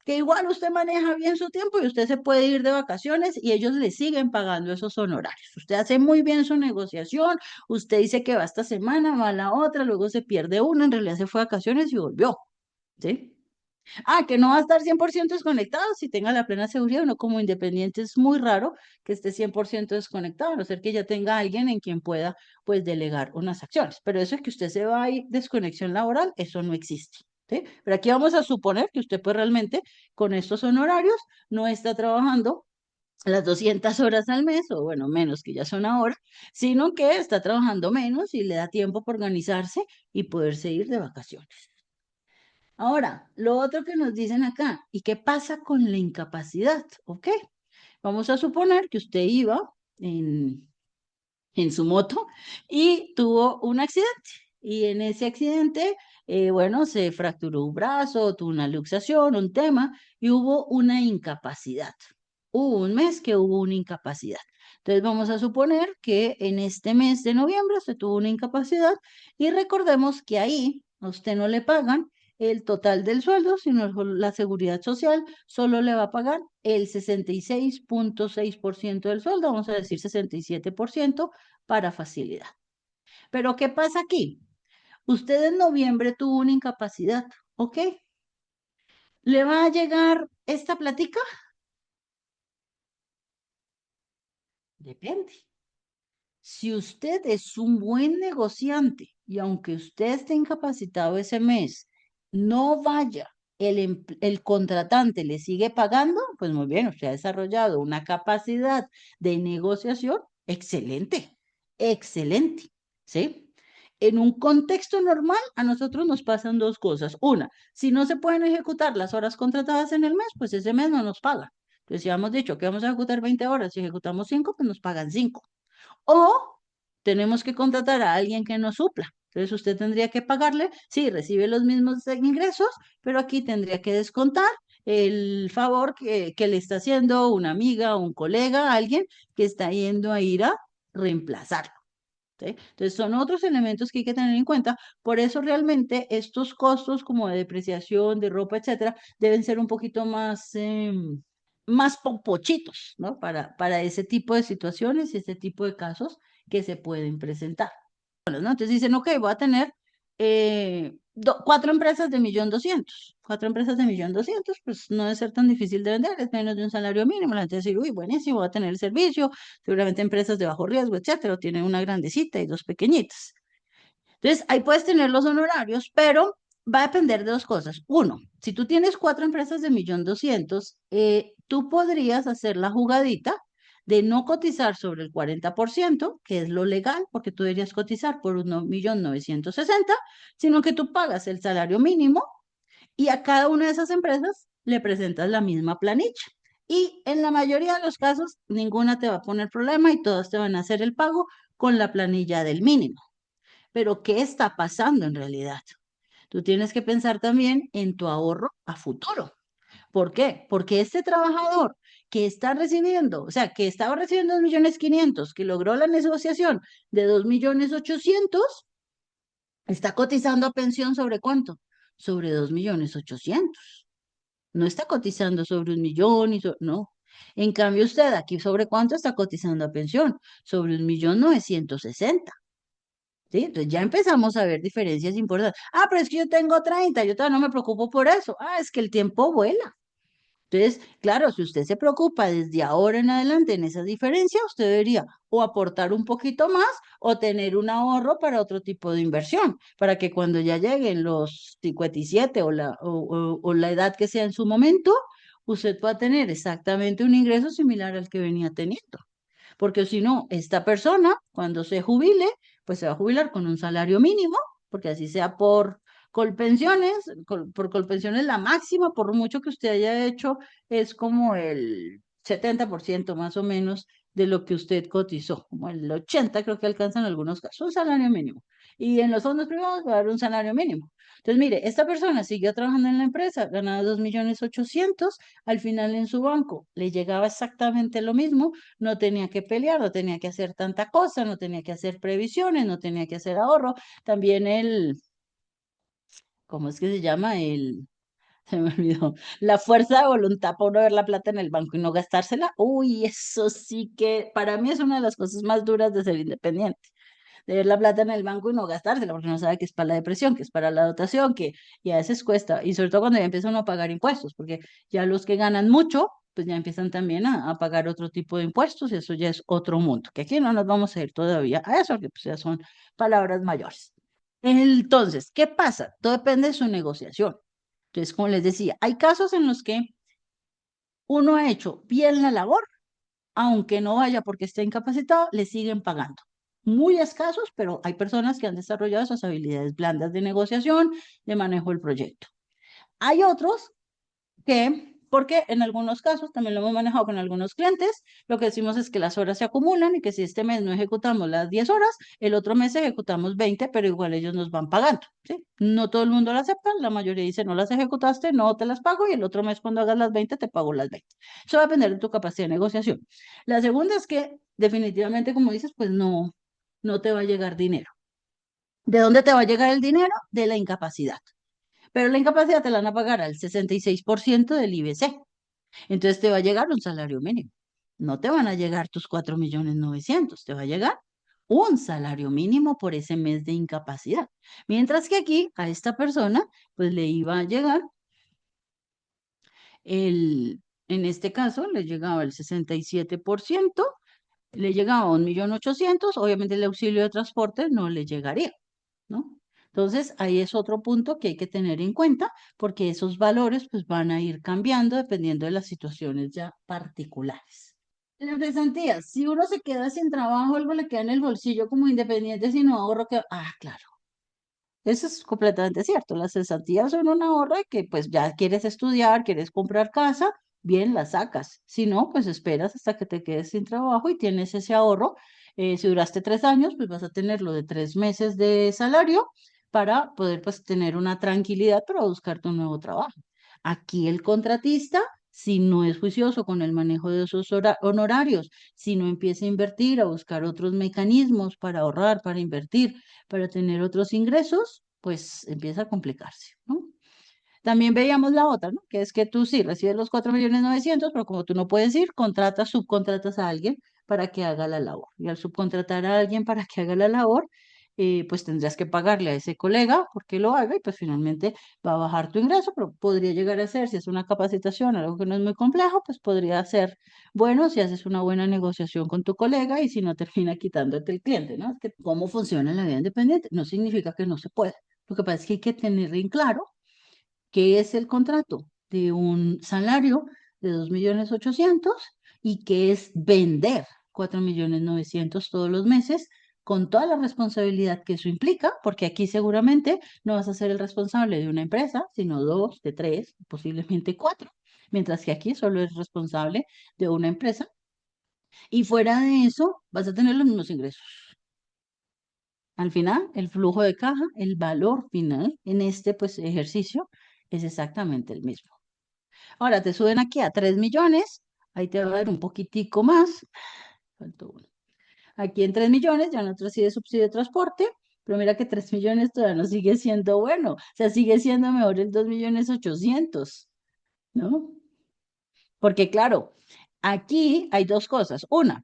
que igual usted maneja bien su tiempo y usted se puede ir de vacaciones y ellos le siguen pagando esos honorarios. Usted hace muy bien su negociación, usted dice que va esta semana, va la otra, luego se pierde una, en realidad se fue de vacaciones y volvió, ¿sí? Ah, que no va a estar 100% desconectado, si tenga la plena seguridad, uno como independiente es muy raro que esté 100% desconectado, a no ser que ya tenga alguien en quien pueda, pues, delegar unas acciones. Pero eso es que usted se va a ir desconexión laboral, eso no existe. ¿Sí? Pero aquí vamos a suponer que usted, pues, realmente con estos honorarios no está trabajando las 200 horas al mes, o bueno, menos que ya son ahora, sino que está trabajando menos y le da tiempo para organizarse y poderse ir de vacaciones. Ahora, lo otro que nos dicen acá, ¿y qué pasa con la incapacidad? ¿Ok? Vamos a suponer que usted iba en su moto y tuvo un accidente. Y en ese accidente, bueno, se fracturó un brazo, tuvo una luxación, un tema, y hubo una incapacidad. Hubo un mes que hubo una incapacidad. Entonces vamos a suponer que en este mes de noviembre se tuvo una incapacidad y recordemos que ahí a usted no le pagan el total del sueldo, sino la seguridad social solo le va a pagar el 66.6% del sueldo, vamos a decir 67% para facilidad. Pero ¿qué pasa aquí? Usted en noviembre tuvo una incapacidad, ¿ok? ¿Le va a llegar esta platica? Depende. Si usted es un buen negociante y aunque usted esté incapacitado ese mes, no vaya, el contratante le sigue pagando, pues muy bien, usted ha desarrollado una capacidad de negociación excelente, excelente, ¿sí? En un contexto normal, a nosotros nos pasan dos cosas. Una, si no se pueden ejecutar las horas contratadas en el mes, pues ese mes no nos pagan. Entonces, si hemos dicho que vamos a ejecutar 20 horas y ejecutamos 5, pues nos pagan 5. O tenemos que contratar a alguien que nos supla. Entonces usted tendría que pagarle, sí, recibe los mismos ingresos, pero aquí tendría que descontar el favor que le está haciendo una amiga, un colega, alguien que está yendo a ir a reemplazarlo. ¿Sí? Entonces son otros elementos que hay que tener en cuenta. Por eso realmente estos costos como de depreciación, de ropa, etcétera, deben ser un poquito más popochitos, ¿no? Para ese tipo de situaciones y ese tipo de casos que se pueden presentar. ¿No? Entonces dicen, ok, voy a tener cuatro empresas de 1.200.000. Cuatro empresas de 1.200.000, pues no debe ser tan difícil de vender, es menos de un salario mínimo. La gente dice, uy, buenísimo, voy a tener el servicio, seguramente empresas de bajo riesgo, etcétera, o tienen una grandecita y dos pequeñitas. Entonces, ahí puedes tener los honorarios, pero va a depender de dos cosas. Uno, si tú tienes cuatro empresas de 1.200.000, tú podrías hacer la jugadita de no cotizar sobre el 40%, que es lo legal, porque tú deberías cotizar por 1.960.000, sino que tú pagas el salario mínimo y a cada una de esas empresas le presentas la misma planilla. Y en la mayoría de los casos, ninguna te va a poner problema y todas te van a hacer el pago con la planilla del mínimo. Pero ¿qué está pasando en realidad? Tú tienes que pensar también en tu ahorro a futuro. ¿Por qué? Porque este trabajador que está recibiendo, o sea, que estaba recibiendo 2.500.000, que logró la negociación de 2.800.000, está cotizando a pensión ¿sobre cuánto? Sobre 2.800.000. No está cotizando sobre 1.000.000 no. En cambio, usted aquí ¿sobre cuánto está cotizando a pensión? Sobre 1.960.000. ¿Sí? Entonces ya empezamos a ver diferencias importantes. Ah, pero es que yo tengo 30, yo todavía no me preocupo por eso. Ah, es que el tiempo vuela. Entonces, claro, si usted se preocupa desde ahora en adelante en esa diferencia, usted debería o aportar un poquito más o tener un ahorro para otro tipo de inversión, para que cuando ya lleguen los 57 o la edad que sea en su momento, usted pueda tener exactamente un ingreso similar al que venía teniendo. Porque si no, esta persona, cuando se jubile, pues se va a jubilar con un salario mínimo, porque así sea por colpensiones, por colpensiones la máxima, por mucho que usted haya hecho, es como el 70% más o menos de lo que usted cotizó, como el 80 creo que alcanzan algunos casos, un salario mínimo. Y en los fondos privados va a dar un salario mínimo. Entonces, mire, esta persona siguió trabajando en la empresa, ganaba 2.800.000, al final en su banco le llegaba exactamente lo mismo, no tenía que pelear, no tenía que hacer tanta cosa, no tenía que hacer previsiones, no tenía que hacer ahorro. También ¿cómo es que se llama? Se me olvidó, la fuerza de voluntad para uno ver la plata en el banco y no gastársela. Uy, eso sí que para mí es una de las cosas más duras de ser independiente, de ver la plata en el banco y no gastársela, porque no sabe que es para la depresión, que es para la dotación, y a veces cuesta, y sobre todo cuando ya empieza uno a pagar impuestos, porque ya los que ganan mucho, pues ya empiezan también a pagar otro tipo de impuestos, y eso ya es otro mundo, que aquí no nos vamos a ir todavía a eso, que pues ya son palabras mayores. Entonces, ¿qué pasa? Todo depende de su negociación. Entonces, como les decía, hay casos en los que uno ha hecho bien la labor, aunque no vaya porque esté incapacitado, le siguen pagando. Muy escasos, pero hay personas que han desarrollado esas habilidades blandas de negociación, de manejo del proyecto. Hay otros que, porque en algunos casos, también lo hemos manejado con algunos clientes, lo que decimos es que las horas se acumulan y que si este mes no ejecutamos las 10 horas, el otro mes ejecutamos 20, pero igual ellos nos van pagando, ¿sí? No todo el mundo lo acepta, la mayoría dice no las ejecutaste, no te las pago y el otro mes cuando hagas las 20 te pago las 20. Eso va a depender de tu capacidad de negociación. La segunda es que definitivamente, como dices, pues no te va a llegar dinero. ¿De dónde te va a llegar el dinero? De la incapacidad. Pero la incapacidad te la van a pagar al 66% del IBC. Entonces te va a llegar un salario mínimo. No te van a llegar tus 4.900.000, te va a llegar un salario mínimo por ese mes de incapacidad. Mientras que aquí a esta persona, pues le iba a llegar en este caso, le llegaba el 67%, le llegaba 1.800.000, obviamente el auxilio de transporte no le llegaría, ¿no? Entonces, ahí es otro punto que hay que tener en cuenta, porque esos valores pues van a ir cambiando dependiendo de las situaciones ya particulares. Las cesantías, si uno se queda sin trabajo, algo le queda en el bolsillo como independiente, si no ahorro que... Ah, claro, eso es completamente cierto. Las cesantías son un ahorro de que pues ya quieres estudiar, quieres comprar casa, bien las sacas. Si no, pues esperas hasta que te quedes sin trabajo y tienes ese ahorro. Si duraste 3 años, pues vas a tenerlo de 3 meses de salario para poder pues tener una tranquilidad para buscarte un nuevo trabajo. Aquí el contratista, si no es juicioso con el manejo de sus honorarios, si no empieza a invertir, a buscar otros mecanismos para ahorrar, para invertir, para tener otros ingresos, pues empieza a complicarse, ¿no? También veíamos la otra, ¿no? Que es que tú sí recibes los 4.900.000, pero como tú no puedes ir, subcontratas a alguien para que haga la labor. Y al subcontratar a alguien para que haga la labor, pues tendrías que pagarle a ese colega porque lo haga y pues finalmente va a bajar tu ingreso, pero podría llegar a ser, si es una capacitación, algo que no es muy complejo, pues podría ser bueno si haces una buena negociación con tu colega y si no termina quitándote el cliente, ¿no? Es que cómo funciona la vida independiente no significa que no se pueda. Lo que pasa es que hay que tener en claro qué es el contrato de un salario de 2.800.000 y qué es vender 4.900.000 todos los meses con toda la responsabilidad que eso implica, porque aquí seguramente no vas a ser el responsable de una empresa, sino dos, de tres, posiblemente cuatro, mientras que aquí solo es responsable de una empresa y fuera de eso vas a tener los mismos ingresos. Al final, el flujo de caja, el valor final en este pues, ejercicio es exactamente el mismo. Ahora te suben aquí a 3 millones, ahí te va a dar un poquitico más. Faltó uno. Aquí en 3 millones ya no recibe subsidio de transporte, pero mira que 3 millones todavía no sigue siendo bueno, o sea, sigue siendo mejor el 2.800.000, ¿no? Porque claro, aquí hay dos cosas. Una,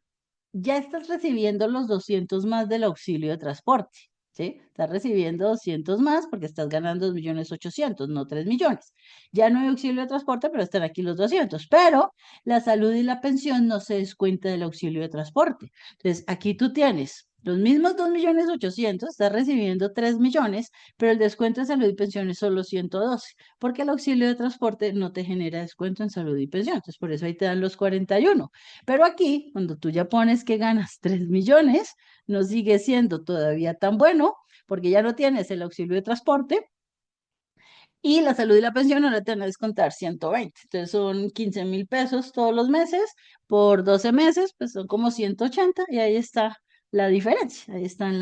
ya estás recibiendo los 200 más del auxilio de transporte, ¿sí? Estás recibiendo 200 más porque estás ganando 2.800.000, no 3 millones. Ya no hay auxilio de transporte, pero están aquí los 200. Pero la salud y la pensión no se descuenta del auxilio de transporte. Entonces, aquí tú tienes los mismos 2.800.000, estás recibiendo 3 millones, pero el descuento de salud y pensión es solo 112, porque el auxilio de transporte no te genera descuento en salud y pensión. Entonces, por eso ahí te dan los 41. Pero aquí, cuando tú ya pones que ganas 3 millones, no sigue siendo todavía tan bueno, porque ya no tienes el auxilio de transporte y la salud y la pensión ahora te van a descontar 120. Entonces son 15.000 pesos todos los meses, por 12 meses, pues son como 180 y ahí está la diferencia, ahí está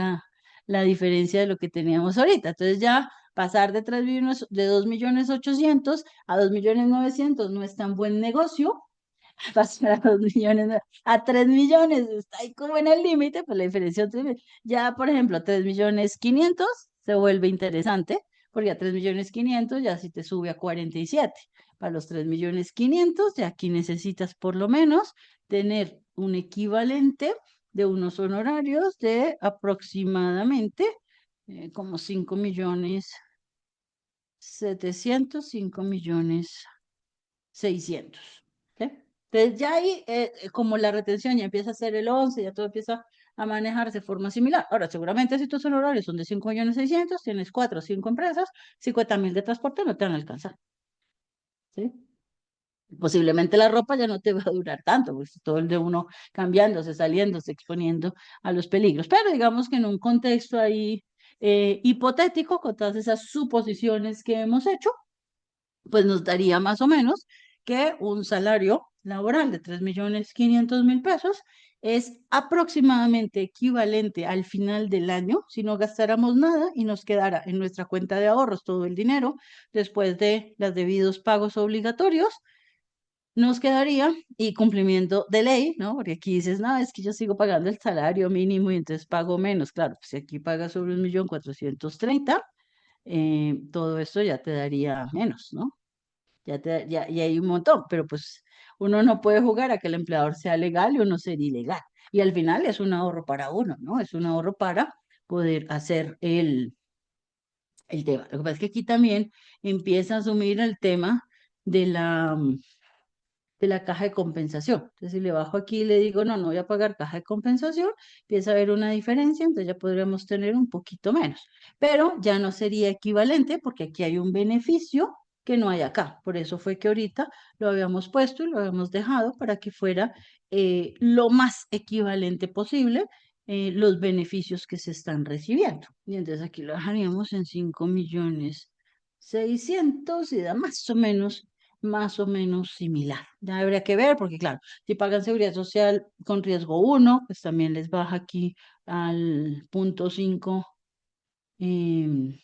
la diferencia de lo que teníamos ahorita. Entonces ya pasar de 3 millones, de 2.800.000 a 2.900.000 no es tan buen negocio, pasar a 2 millones, a 3 millones, está ahí como en el límite, pues la diferencia ya, por ejemplo, 3.500.000 se vuelve interesante, porque a 3.500.000 ya si te sube a 47. Para los 3.500.000, ya aquí necesitas por lo menos tener un equivalente de unos honorarios de aproximadamente como 5.700.000, 5.600.000. ¿Sí? Entonces ya ahí, como la retención ya empieza a ser el 11, ya todo empieza a manejarse de forma similar. Ahora, seguramente si tus honorarios son de 5.600.000, tienes 4 o 5 empresas, 50.000 de transporte no te van a alcanzar. ¿Sí? Posiblemente la ropa ya no te va a durar tanto, pues todo el de uno cambiándose, saliéndose, exponiendo a los peligros. Pero digamos que en un contexto ahí hipotético, con todas esas suposiciones que hemos hecho, pues nos daría más o menos que un salario laboral de 3.500.000 pesos es aproximadamente equivalente al final del año, si no gastáramos nada y nos quedara en nuestra cuenta de ahorros todo el dinero después de los debidos pagos obligatorios, nos quedaría y cumplimiento de ley, ¿no? Porque aquí dices, no, es que yo sigo pagando el salario mínimo y entonces pago menos. Claro, pues si aquí pagas sobre 1.430.000, todo esto ya te daría menos, ¿no? Y hay un montón, pero pues uno no puede jugar a que el empleador sea legal y uno ser ilegal. Y al final es un ahorro para uno, ¿no? Es un ahorro para poder hacer el tema. Lo que pasa es que aquí también empieza a asumir el tema de la caja de compensación. Entonces, si le bajo aquí y le digo, no, no voy a pagar caja de compensación, empieza a haber una diferencia, entonces ya podríamos tener un poquito menos. Pero ya no sería equivalente porque aquí hay un beneficio que no hay acá. Por eso fue que ahorita lo habíamos puesto y lo habíamos dejado para que fuera lo más equivalente posible los beneficios que se están recibiendo. Y entonces aquí lo dejaríamos en 5.600.000 y da más o menos similar. Ya habría que ver, porque claro, si pagan seguridad social con riesgo uno, pues también les baja aquí al punto 5, y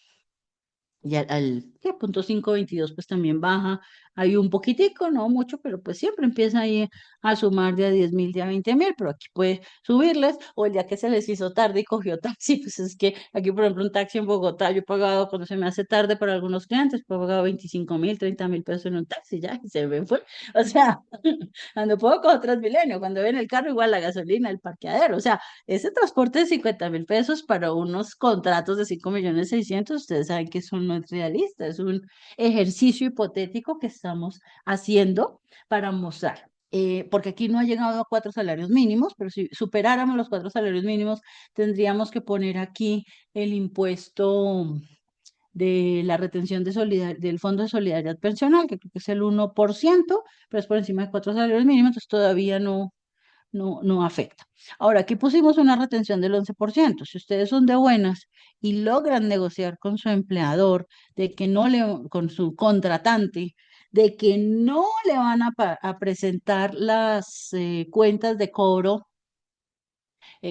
¿qué? Punto 522 pues también baja, hay un poquitico, no mucho, pero pues siempre empieza ahí a sumar de a 10.000, de a 20.000, pero aquí puede subirles, o el día que se les hizo tarde y cogió taxi, pues es que aquí, por ejemplo, un taxi en Bogotá, yo he pagado, cuando se me hace tarde para algunos clientes, pues he pagado 25.000, 30.000 pesos en un taxi, ya, y se me fue, o sea, ando poco con Transmilenio, cuando ven el carro, igual la gasolina, el parqueadero, o sea, ese transporte de 50.000 pesos para unos contratos de 5.600.000, ustedes saben que eso no es realista, es un ejercicio hipotético que estamos haciendo para mostrar. Porque aquí no ha llegado a 4 salarios mínimos, pero si superáramos los 4 salarios mínimos, tendríamos que poner aquí el impuesto de la retención del Fondo de Solidaridad Pensional, que creo que es el 1%, pero es por encima de 4 salarios mínimos, entonces todavía no afecta. Ahora, aquí pusimos una retención del 11%. Si ustedes son de buenas y logran negociar con su empleador, de que no le, con su contratante, de que no le van a presentar las cuentas de cobro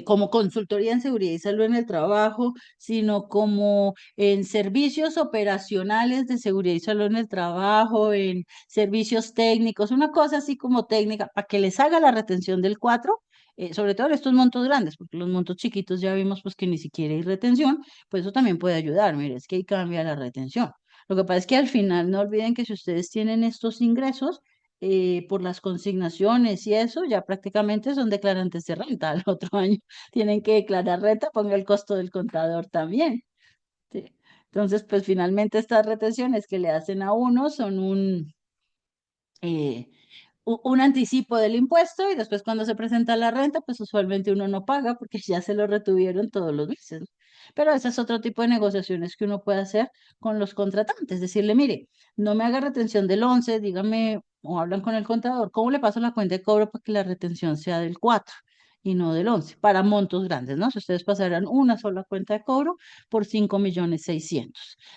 como consultoría en seguridad y salud en el trabajo, sino como en servicios operacionales de seguridad y salud en el trabajo, en servicios técnicos, una cosa así como técnica, para que les haga la retención del 4, sobre todo en estos montos grandes, porque los montos chiquitos ya vimos pues que ni siquiera hay retención, pues eso también puede ayudar, mire, es que ahí cambia la retención. Lo que pasa es que al final no olviden que si ustedes tienen estos ingresos, por las consignaciones y eso, ya prácticamente son declarantes de renta al otro año tienen que declarar renta, ponga el costo del contador también. ¿Sí? Entonces, pues finalmente estas retenciones que le hacen a uno son eh, un anticipo del impuesto y después cuando se presenta la renta, pues usualmente uno no paga porque ya se lo retuvieron todos los meses. ¿No? Pero ese es otro tipo de negociaciones que uno puede hacer con los contratantes, decirle, mire, no me haga retención del 11, dígame, o hablan con el contador, ¿cómo le paso la cuenta de cobro para que la retención sea del 4 y no del 11 para montos grandes, ¿no? Si ustedes pasaran una sola cuenta de cobro por 5.600.000.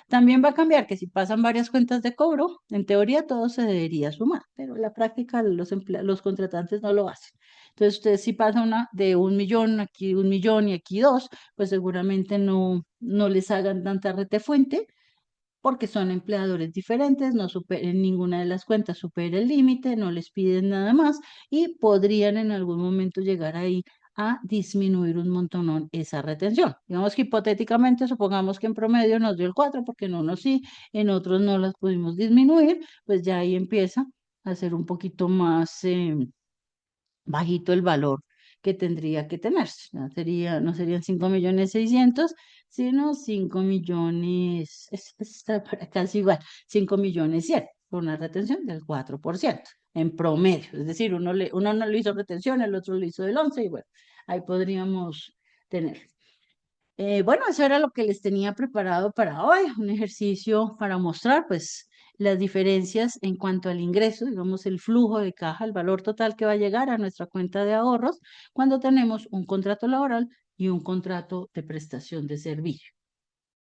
También va a cambiar que si pasan varias cuentas de cobro, en teoría todo se debería sumar, pero en la práctica los contratantes no lo hacen. Entonces, ustedes si pasa una de 1.000.000, aquí 1.000.000 y aquí 2, pues seguramente no les hagan tanta retefuente porque son empleadores diferentes, no superen ninguna de las cuentas, supera el límite, no les piden nada más y podrían en algún momento llegar ahí a disminuir un montonón esa retención. Digamos que hipotéticamente, supongamos que en promedio nos dio el 4 porque en unos sí, en otros no las pudimos disminuir, pues ya ahí empieza a ser un poquito más bajito el valor que tendría que tenerse. No serían 5.600.000, sino 5.000.000, está para casi igual, 5.100.000, con una retención del 4% en promedio. Es decir, uno no le hizo retención, el otro le hizo del 11 y bueno, ahí podríamos tener. Bueno, eso era lo que les tenía preparado para hoy, un ejercicio para mostrar pues las diferencias en cuanto al ingreso, digamos el flujo de caja, el valor total que va a llegar a nuestra cuenta de ahorros cuando tenemos un contrato laboral y un contrato de prestación de servicio.